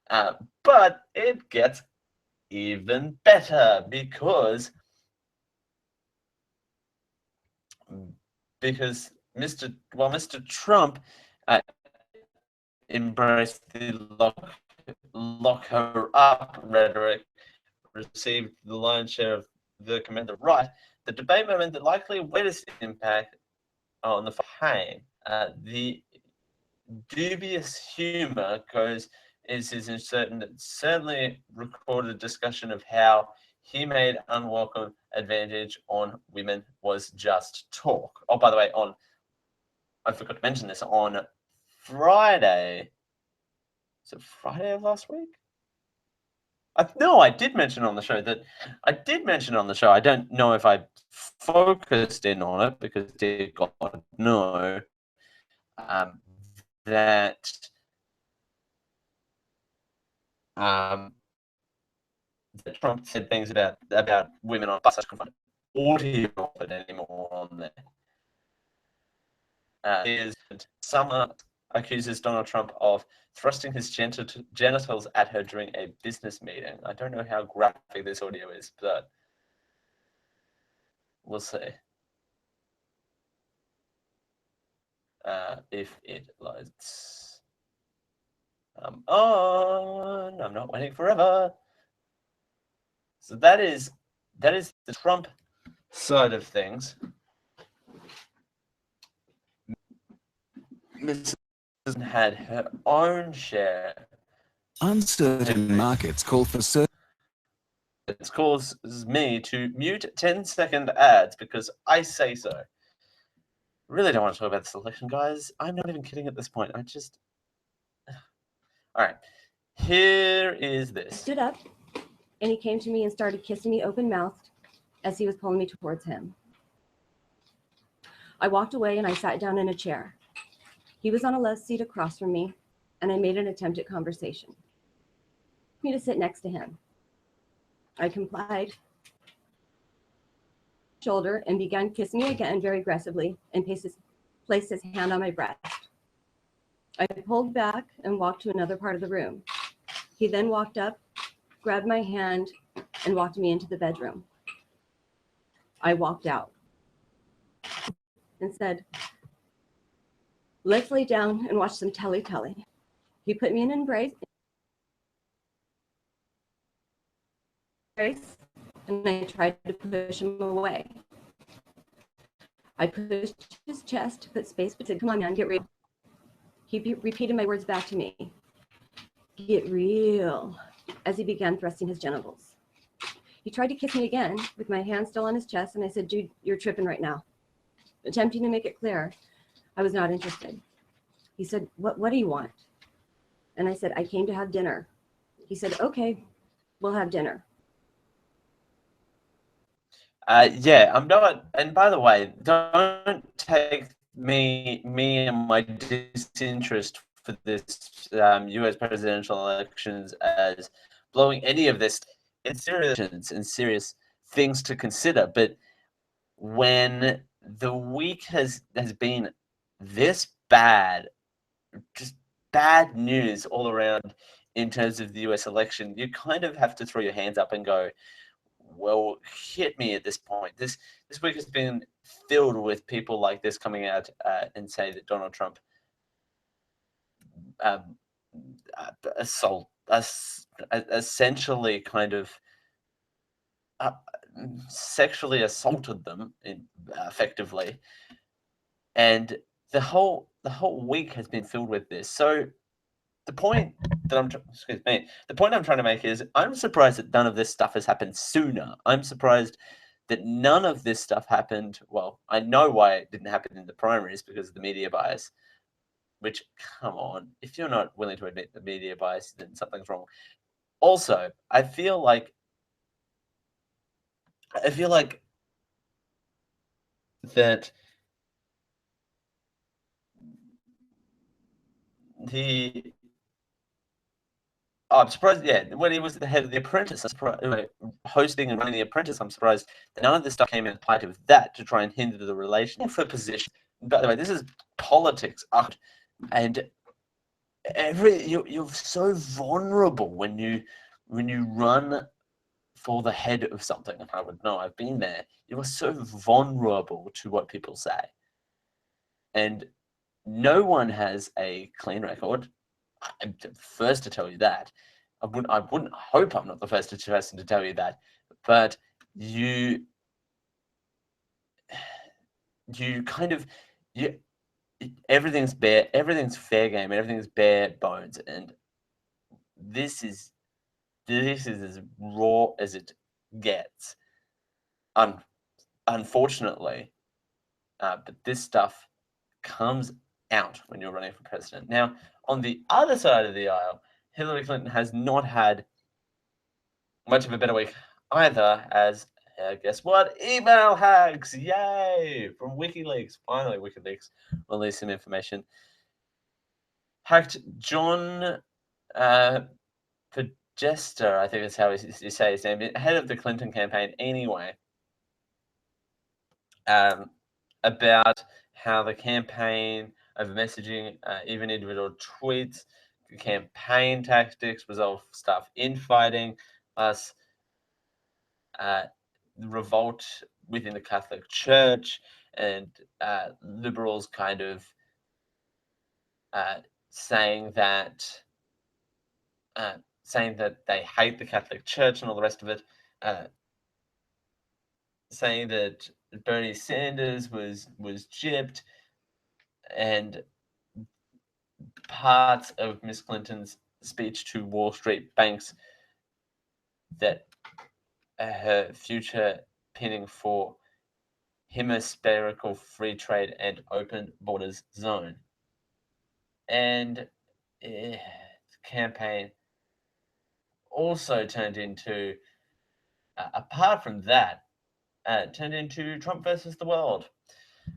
But it gets even better because Mr. Trump embraced the lock her up rhetoric, received the lion's share of the command of the right. The debate moment that likely greatest impact on the campaign. The dubious humor is certain that certainly recorded discussion of how he made unwelcome advantage on women was just talk. Oh, by the way, I forgot to mention this, on Friday, is it Friday of last week? No, I did mention on the show that I don't know if I focused in on it because, dear God, no. That that Trump said things about women on buses. Couldn't find audio of it anymore on there. Summer accuses Donald Trump of thrusting his genitals at her during a business meeting. I don't know how graphic this audio is, but we'll see. If it loads. I'm not waiting forever. So that is the Trump side of things. Mrs. had her own share. Uncertain markets call for certain. It causes me to mute 10-second ads because I say so. Really don't want to talk about this election, guys. I'm not even kidding at this point. I just... All right. Here is this. Stood up, and he came to me and started kissing me open-mouthed as he was pulling me towards him. I walked away and I sat down in a chair. He was on a left seat across from me, and I made an attempt at conversation. Me to sit next to him. I complied. Shoulder and began kissing me again very aggressively and placed his hand on my breast. I pulled back and walked to another part of the room. He then walked up, grabbed my hand, and walked me into the bedroom. I walked out and said, "Let's lay down and watch some telly." He put me in an embrace, and I tried to push him away. I pushed his chest, put space between. Come on, man, get real. He repeated my words back to me. Get real, as he began thrusting his genitals. He tried to kiss me again with my hand still on his chest, and I said, "Dude, you're tripping right now." Attempting to make it clear, I was not interested. He said, what do you want? And I said, "I came to have dinner." He said, "Okay, we'll have dinner." Yeah, I'm not. And by the way, don't take me and my disinterest for this U.S. presidential elections as blowing any of this in serious things to consider. But when the week has been this bad, just bad news all around in terms of the US election, you kind of have to throw your hands up and go, well, hit me at this point. This week has been filled with people like this coming out and say that Donald Trump essentially kind of sexually assaulted them effectively, and the whole week has been filled with this. So the point that I'm trying to make is I'm surprised that none of this stuff has happened sooner. I'm surprised that none of this stuff happened. Well, I know why it didn't happen in the primaries, because of the media bias, which, come on, if you're not willing to admit the media bias, then something's wrong. Also, I feel like that I'm surprised, yeah, when he was the head of The Apprentice, hosting and running The Apprentice, I'm surprised that none of this stuff came in light of that to try and hinder the relation for position. By the way, this is politics, and you're so vulnerable when you run for the head of something. I would know, I've been there. You are so vulnerable to what people say, and no one has a clean record. I'm the first to tell you that. I wouldn't hope I'm not the first person to tell you that, but everything's fair game, everything's bare bones, and this is as raw as it gets. Unfortunately, but this stuff comes out when you're running for president. Now, on the other side of the aisle, Hillary Clinton has not had much of a better week either, as guess what? Email hacks! Yay! From WikiLeaks. Finally, WikiLeaks released some information. Hacked John Jester, I think is how you say his name, head of the Clinton campaign anyway, about how the campaign of messaging, even individual tweets, campaign tactics, was all stuff infighting, plus revolt within the Catholic Church, and liberals kind of saying that they hate the Catholic Church and all the rest of it, saying that Bernie Sanders was gypped, and parts of Miss Clinton's speech to Wall Street banks that her future pinning for hemispherical free trade and open borders zone. And the campaign also turned into, apart from that, turned into Trump versus the world,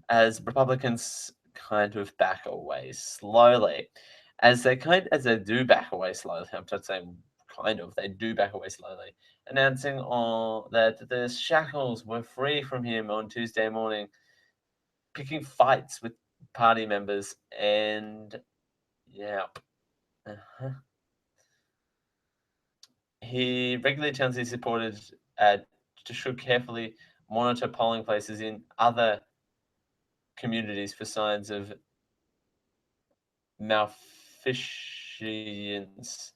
as Republicans kind of back away slowly. As they do back away slowly, I'm not saying kind of, they do back away slowly, announcing that the shackles were free from him on Tuesday morning, picking fights with party members, and he regularly tells his supporters should carefully monitor polling places in other communities for signs of malfeasance.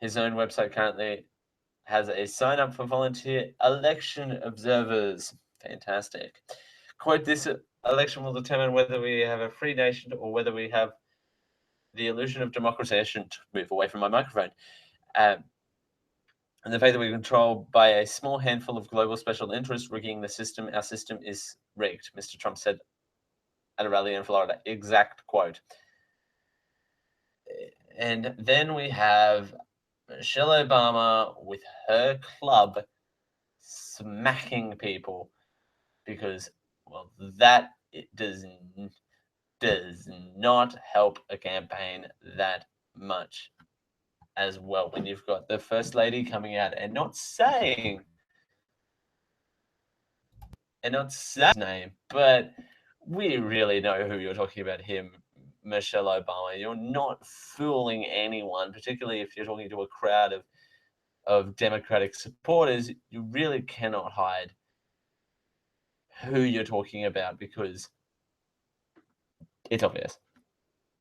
His own website currently has a sign up for volunteer election observers. Fantastic. Quote, this election will determine whether we have a free nation or whether we have the illusion of democracy. I shouldn't move away from my microphone. And the fact that we're controlled by a small handful of global special interests rigging the system. Our system is rigged, Mr. Trump said at a rally in Florida. Exact quote. And then we have Michelle Obama with her club smacking people because, well, that does not help a campaign that much as well. When you've got the First Lady coming out and not saying his name, but we really know who you're talking about, him, Michelle Obama. You're not fooling anyone, particularly if you're talking to a crowd of Democratic supporters. You really cannot hide who you're talking about because it's obvious.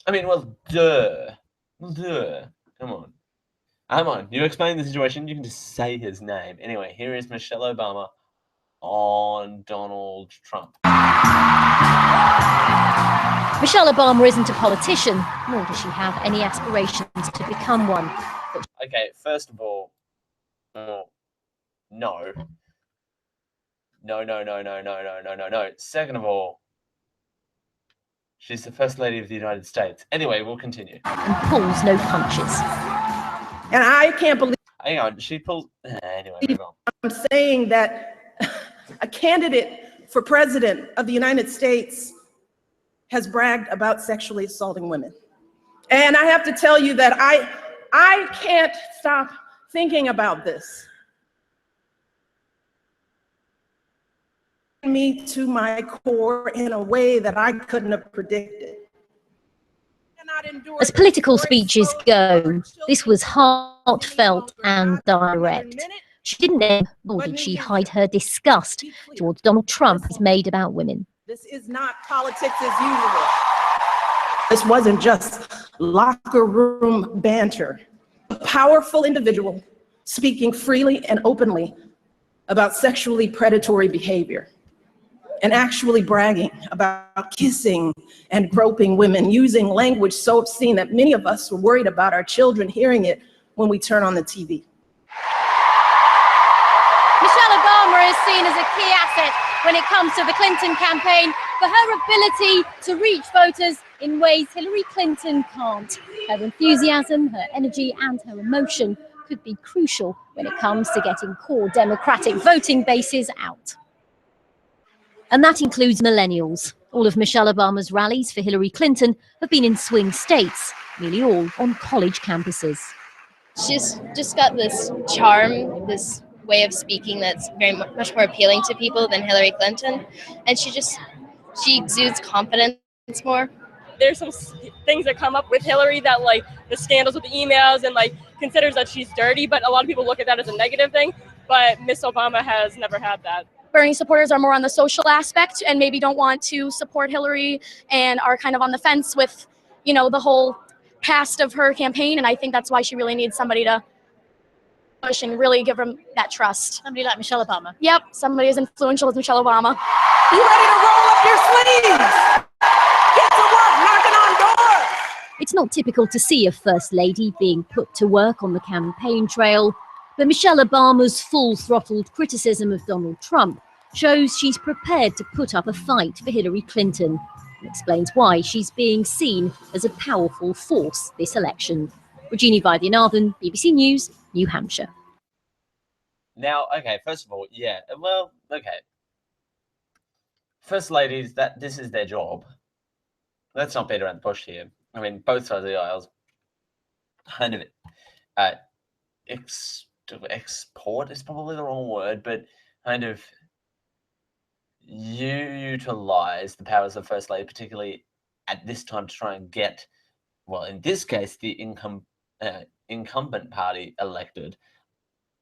I mean, well, duh. Come on. You explain the situation. You can just say his name. Anyway, here is Michelle Obama on Donald Trump. Michelle Obama isn't a politician, nor does she have any aspirations to become one. Okay, first of all, no. Second of all, she's the First Lady of the United States. Anyway, we'll continue. And pulls no punches. And I can't believe... Hang on, she pulls... Anyway, move on. I'm saying that a candidate for president of the United States has bragged about sexually assaulting women. And I have to tell you that I can't stop thinking about this. Me to my core in a way that I couldn't have predicted. As political speeches go, this was heartfelt and direct. She didn't name, nor did she hide her disgust towards Donald Trump has made about women. This is not politics as usual. This wasn't just locker room banter. A powerful individual speaking freely and openly about sexually predatory behavior and actually bragging about kissing and groping women, using language so obscene that many of us were worried about our children hearing it when we turn on the TV. Michelle Obama is seen as a key asset when it comes to the Clinton campaign for her ability to reach voters in ways Hillary Clinton can't. Her enthusiasm, her energy, and her emotion could be crucial when it comes to getting core Democratic voting bases out. And that includes millennials. All of Michelle Obama's rallies for Hillary Clinton have been in swing states, nearly all on college campuses. she's just got this charm, this way of speaking that's very much more appealing to people than Hillary Clinton, and she exudes confidence more. There's some things that come up with Hillary that, like the scandals with the emails, and like considers that she's dirty, but a lot of people look at that as a negative thing. But Miss Obama has never had that. Bernie supporters are more on the social aspect and maybe don't want to support Hillary and are kind of on the fence with, you know, the whole past of her campaign. And I think that's why she really needs somebody to push and really give her that trust. Somebody like Michelle Obama. Yep, somebody as influential as Michelle Obama. You ready to roll up your sleeves? Get to work knocking on doors. It's not typical to see a First Lady being put to work on the campaign trail, but Michelle Obama's full-throttled criticism of Donald Trump shows she's prepared to put up a fight for Hillary Clinton and explains why she's being seen as a powerful force this election. Regina Vaidyanathan, BBC News, New Hampshire. Now, okay, first of all, yeah, well, okay. First ladies, this is their job. Let's not beat around the bush here. I mean, both sides of the aisles kind of export is probably the wrong word, but kind of utilize the powers of First Lady, particularly at this time, to try and get, well, in this case, the incumbent party elected,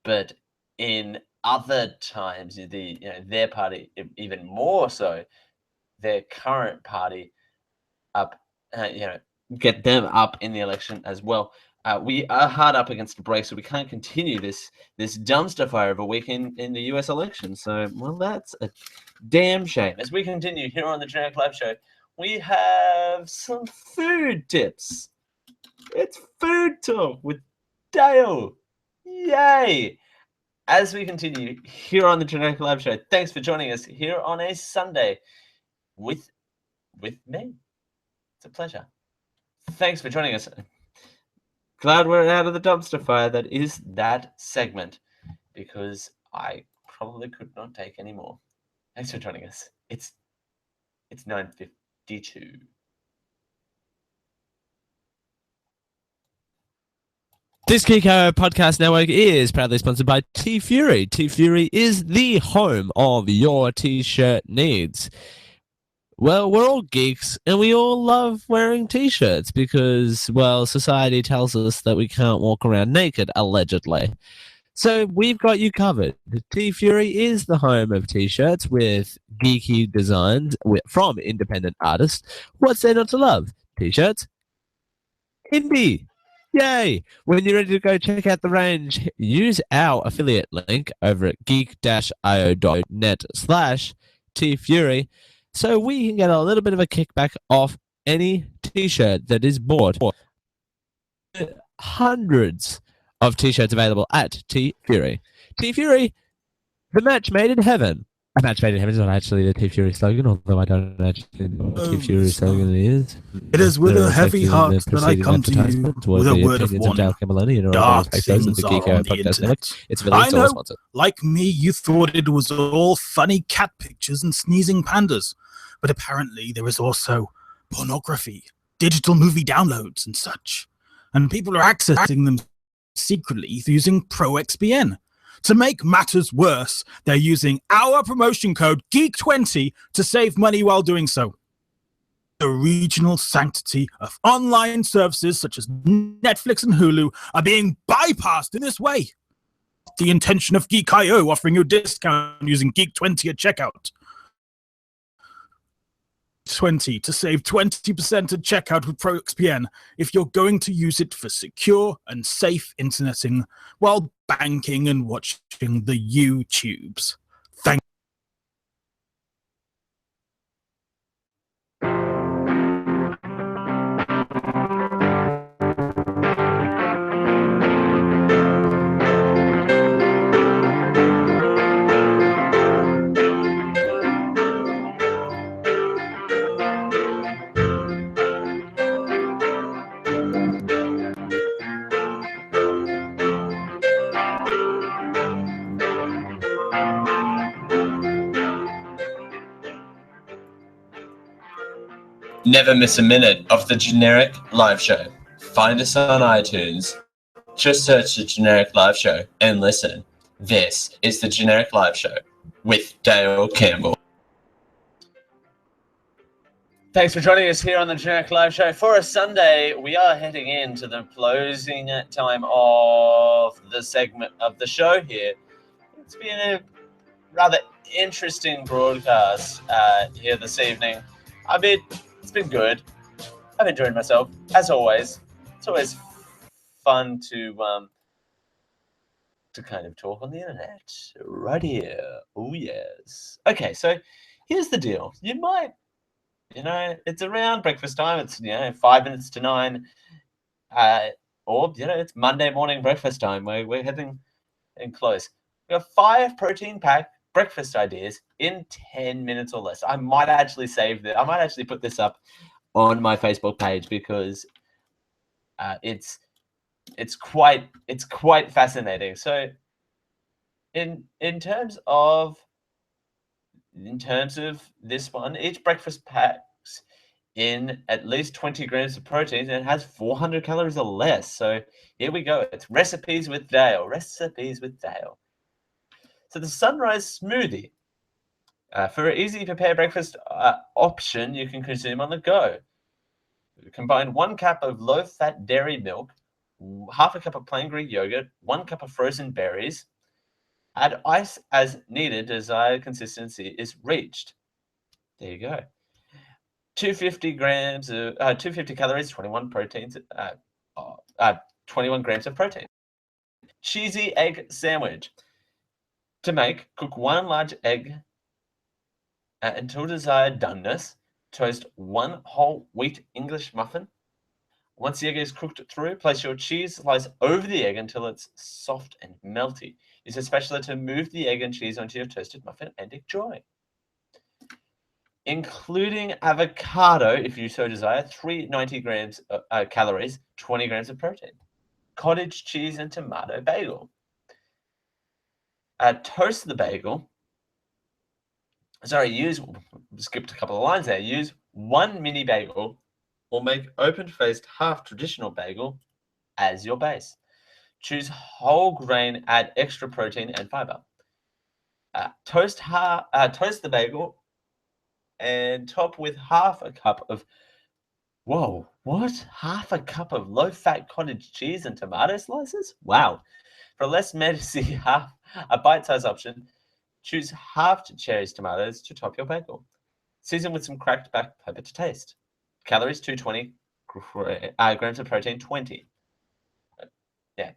but in other times, their party, even more so, their current party up, get them up in the election as well. We are hard up against a break, so we can't continue this dumpster fire of a week in the US election. So, well, that's a damn shame. As we continue here on the Generic Live Show, we have some food tips. It's food talk with Dale. Yay! As we continue here on the Generic Live Show, thanks for joining us here on a Sunday with me. It's a pleasure. Thanks for joining us. Glad we're out of the dumpster fire that is that segment, because I probably could not take any more. Thanks for joining us. It's 9:52. This Geeko Podcast Network is proudly sponsored by T-Fury. T-Fury is the home of your T-shirt needs. Well, we're all geeks and we all love wearing T-shirts because, well, society tells us that we can't walk around naked, allegedly. So we've got you covered. T-Fury is the home of T-shirts with geeky designs from independent artists. What's there not to love? T-shirts? Indie! Yay! When you're ready to go check out the range, use our affiliate link over at geek-io.net/TFury so we can get a little bit of a kickback off any T-shirt that is bought. Hundreds of T-shirts available at T-Fury. T-Fury, the match made in heaven. A match made in heaven is not actually the T-Fury slogan, although I don't actually know what T-Fury slogan is. It is with a heavy heart that I come to you with a word of warning. Dark things are on the internet. I know, like me, you thought it was all funny cat pictures and sneezing pandas. But apparently there is also pornography, digital movie downloads and such. And people are accessing them secretly using ProXPN. To make matters worse, they're using our promotion code GEEK20 to save money while doing so. The regional sanctity of online services such as Netflix and Hulu are being bypassed in this way. The intention of Geek.io offering you a discount using GEEK20 at checkout. 20 to save 20% at checkout with ProXPN if you're going to use it for secure and safe interneting while banking and watching the YouTubes. Thank Never miss a minute of the Generic Live Show. Find us on iTunes Just search the Generic Live Show and listen. This is the Generic Live Show with Dale Campbell. Thanks for joining us here on the Generic Live Show. For a Sunday, we are heading into the closing time of the segment of the show here. It's been a rather interesting broadcast here this evening. I mean, it's been good. I've enjoyed myself, as always. It's always fun to kind of talk on the internet right here. Oh, yes. Okay, so here's the deal. You might, it's around breakfast time. It's, 5 minutes to 9. Or, it's Monday morning breakfast time. We're heading in close. We have 5 protein-packed breakfast ideas in 10 minutes or less. I might actually save this. I might actually put this up on my Facebook page because it's quite fascinating. So in terms of this one, each breakfast packs in at least 20 grams of protein and has 400 calories or less. So here we go. It's recipes with Dale. Recipes with Dale. So the sunrise smoothie. For an easy to prepare breakfast option you can consume on the go. Combine 1 cup of low-fat dairy milk, half a cup of plain Greek yogurt, 1 cup of frozen berries. Add ice as needed. Desired consistency is reached. There you go. 250 calories, 21 proteins, 21 grams of protein. Cheesy egg sandwich. To make, cook 1 large egg until desired doneness. Toast 1 whole wheat English muffin. Once the egg is cooked through, place your cheese slice over the egg until it's soft and melty. Use a spatula to move the egg and cheese onto your toasted muffin and enjoy. Including avocado, if you so desire, 390 grams calories, 20 grams of protein. Cottage cheese and tomato bagel. Toast the bagel. Skipped a couple of lines there. Use 1 mini bagel or make open-faced half traditional bagel as your base. Choose whole grain, add extra protein and fiber. Toast the bagel and top with half a cup of, half a cup of low-fat cottage cheese and tomato slices? Wow. For a less messy a bite-sized option, choose halved cherries tomatoes to top your bagel. Season with some cracked black pepper to taste. Calories 220, grams of protein 20. Yeah.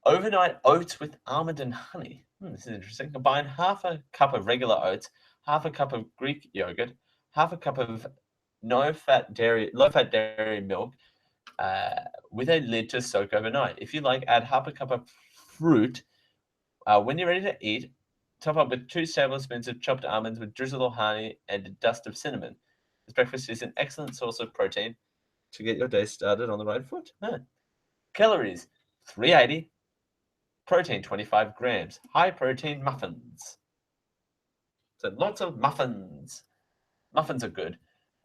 Overnight oats with almond and honey. This is interesting. Combine half a cup of regular oats, half a cup of Greek yogurt, half a cup of low-fat dairy milk with a lid to soak overnight. If you like, add half a cup of fruit. When you're ready to eat, top up with 2 tablespoons of chopped almonds with drizzle of honey and a dust of cinnamon. This breakfast is an excellent source of protein to get your day started on the right foot. Calories, 380. Protein, 25 grams. High protein muffins. So lots of muffins. Muffins are good.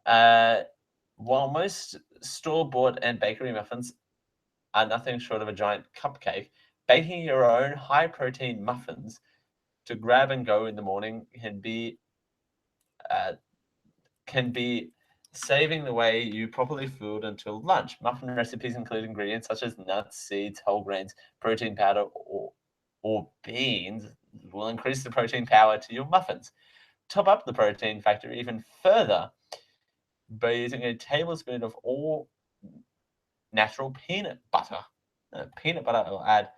While most store-bought and bakery muffins are nothing short of a giant cupcake, baking your own high-protein muffins to grab and go in the morning can be saving the way you properly food until lunch. Muffin recipes include ingredients such as nuts, seeds, whole grains, protein powder, or beans will increase the protein power to your muffins. Top up the protein factor even further by using a tablespoon of all natural peanut butter. Peanut butter will add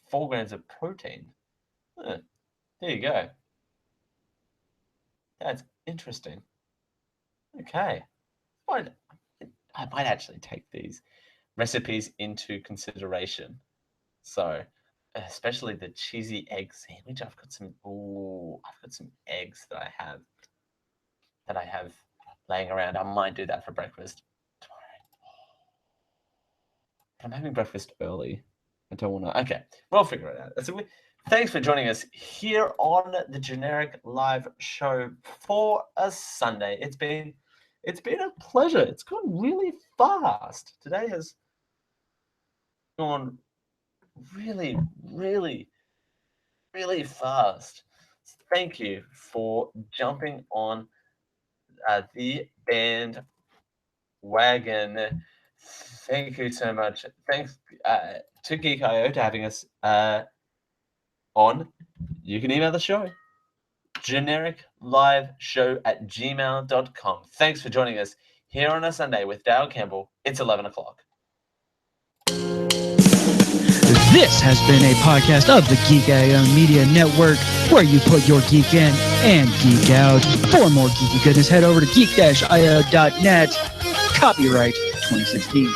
4 grams of protein. There you go. That's interesting. Okay. I might actually take these recipes into consideration. So, especially the cheesy egg sandwich. I've got some eggs that I have laying around. I might do that for breakfast tomorrow. I'm having breakfast early. I don't want to. Okay, we'll figure it out. So thanks for joining us here on the Generic Live Show for a Sunday. It's been a pleasure. It's gone really fast. Today has gone really, really, really fast. Thank you for jumping on the bandwagon. Thank you so much. Thanks to Geek.io to having us on. You can email the show, genericliveshow@gmail.com. Thanks for joining us here on a Sunday with Dale Campbell. It's 11 o'clock. This has been a podcast of the Geek.io Media Network, where you put your geek in and geek out. For more geeky goodness, head over to geek-io.net. Copyright 2016.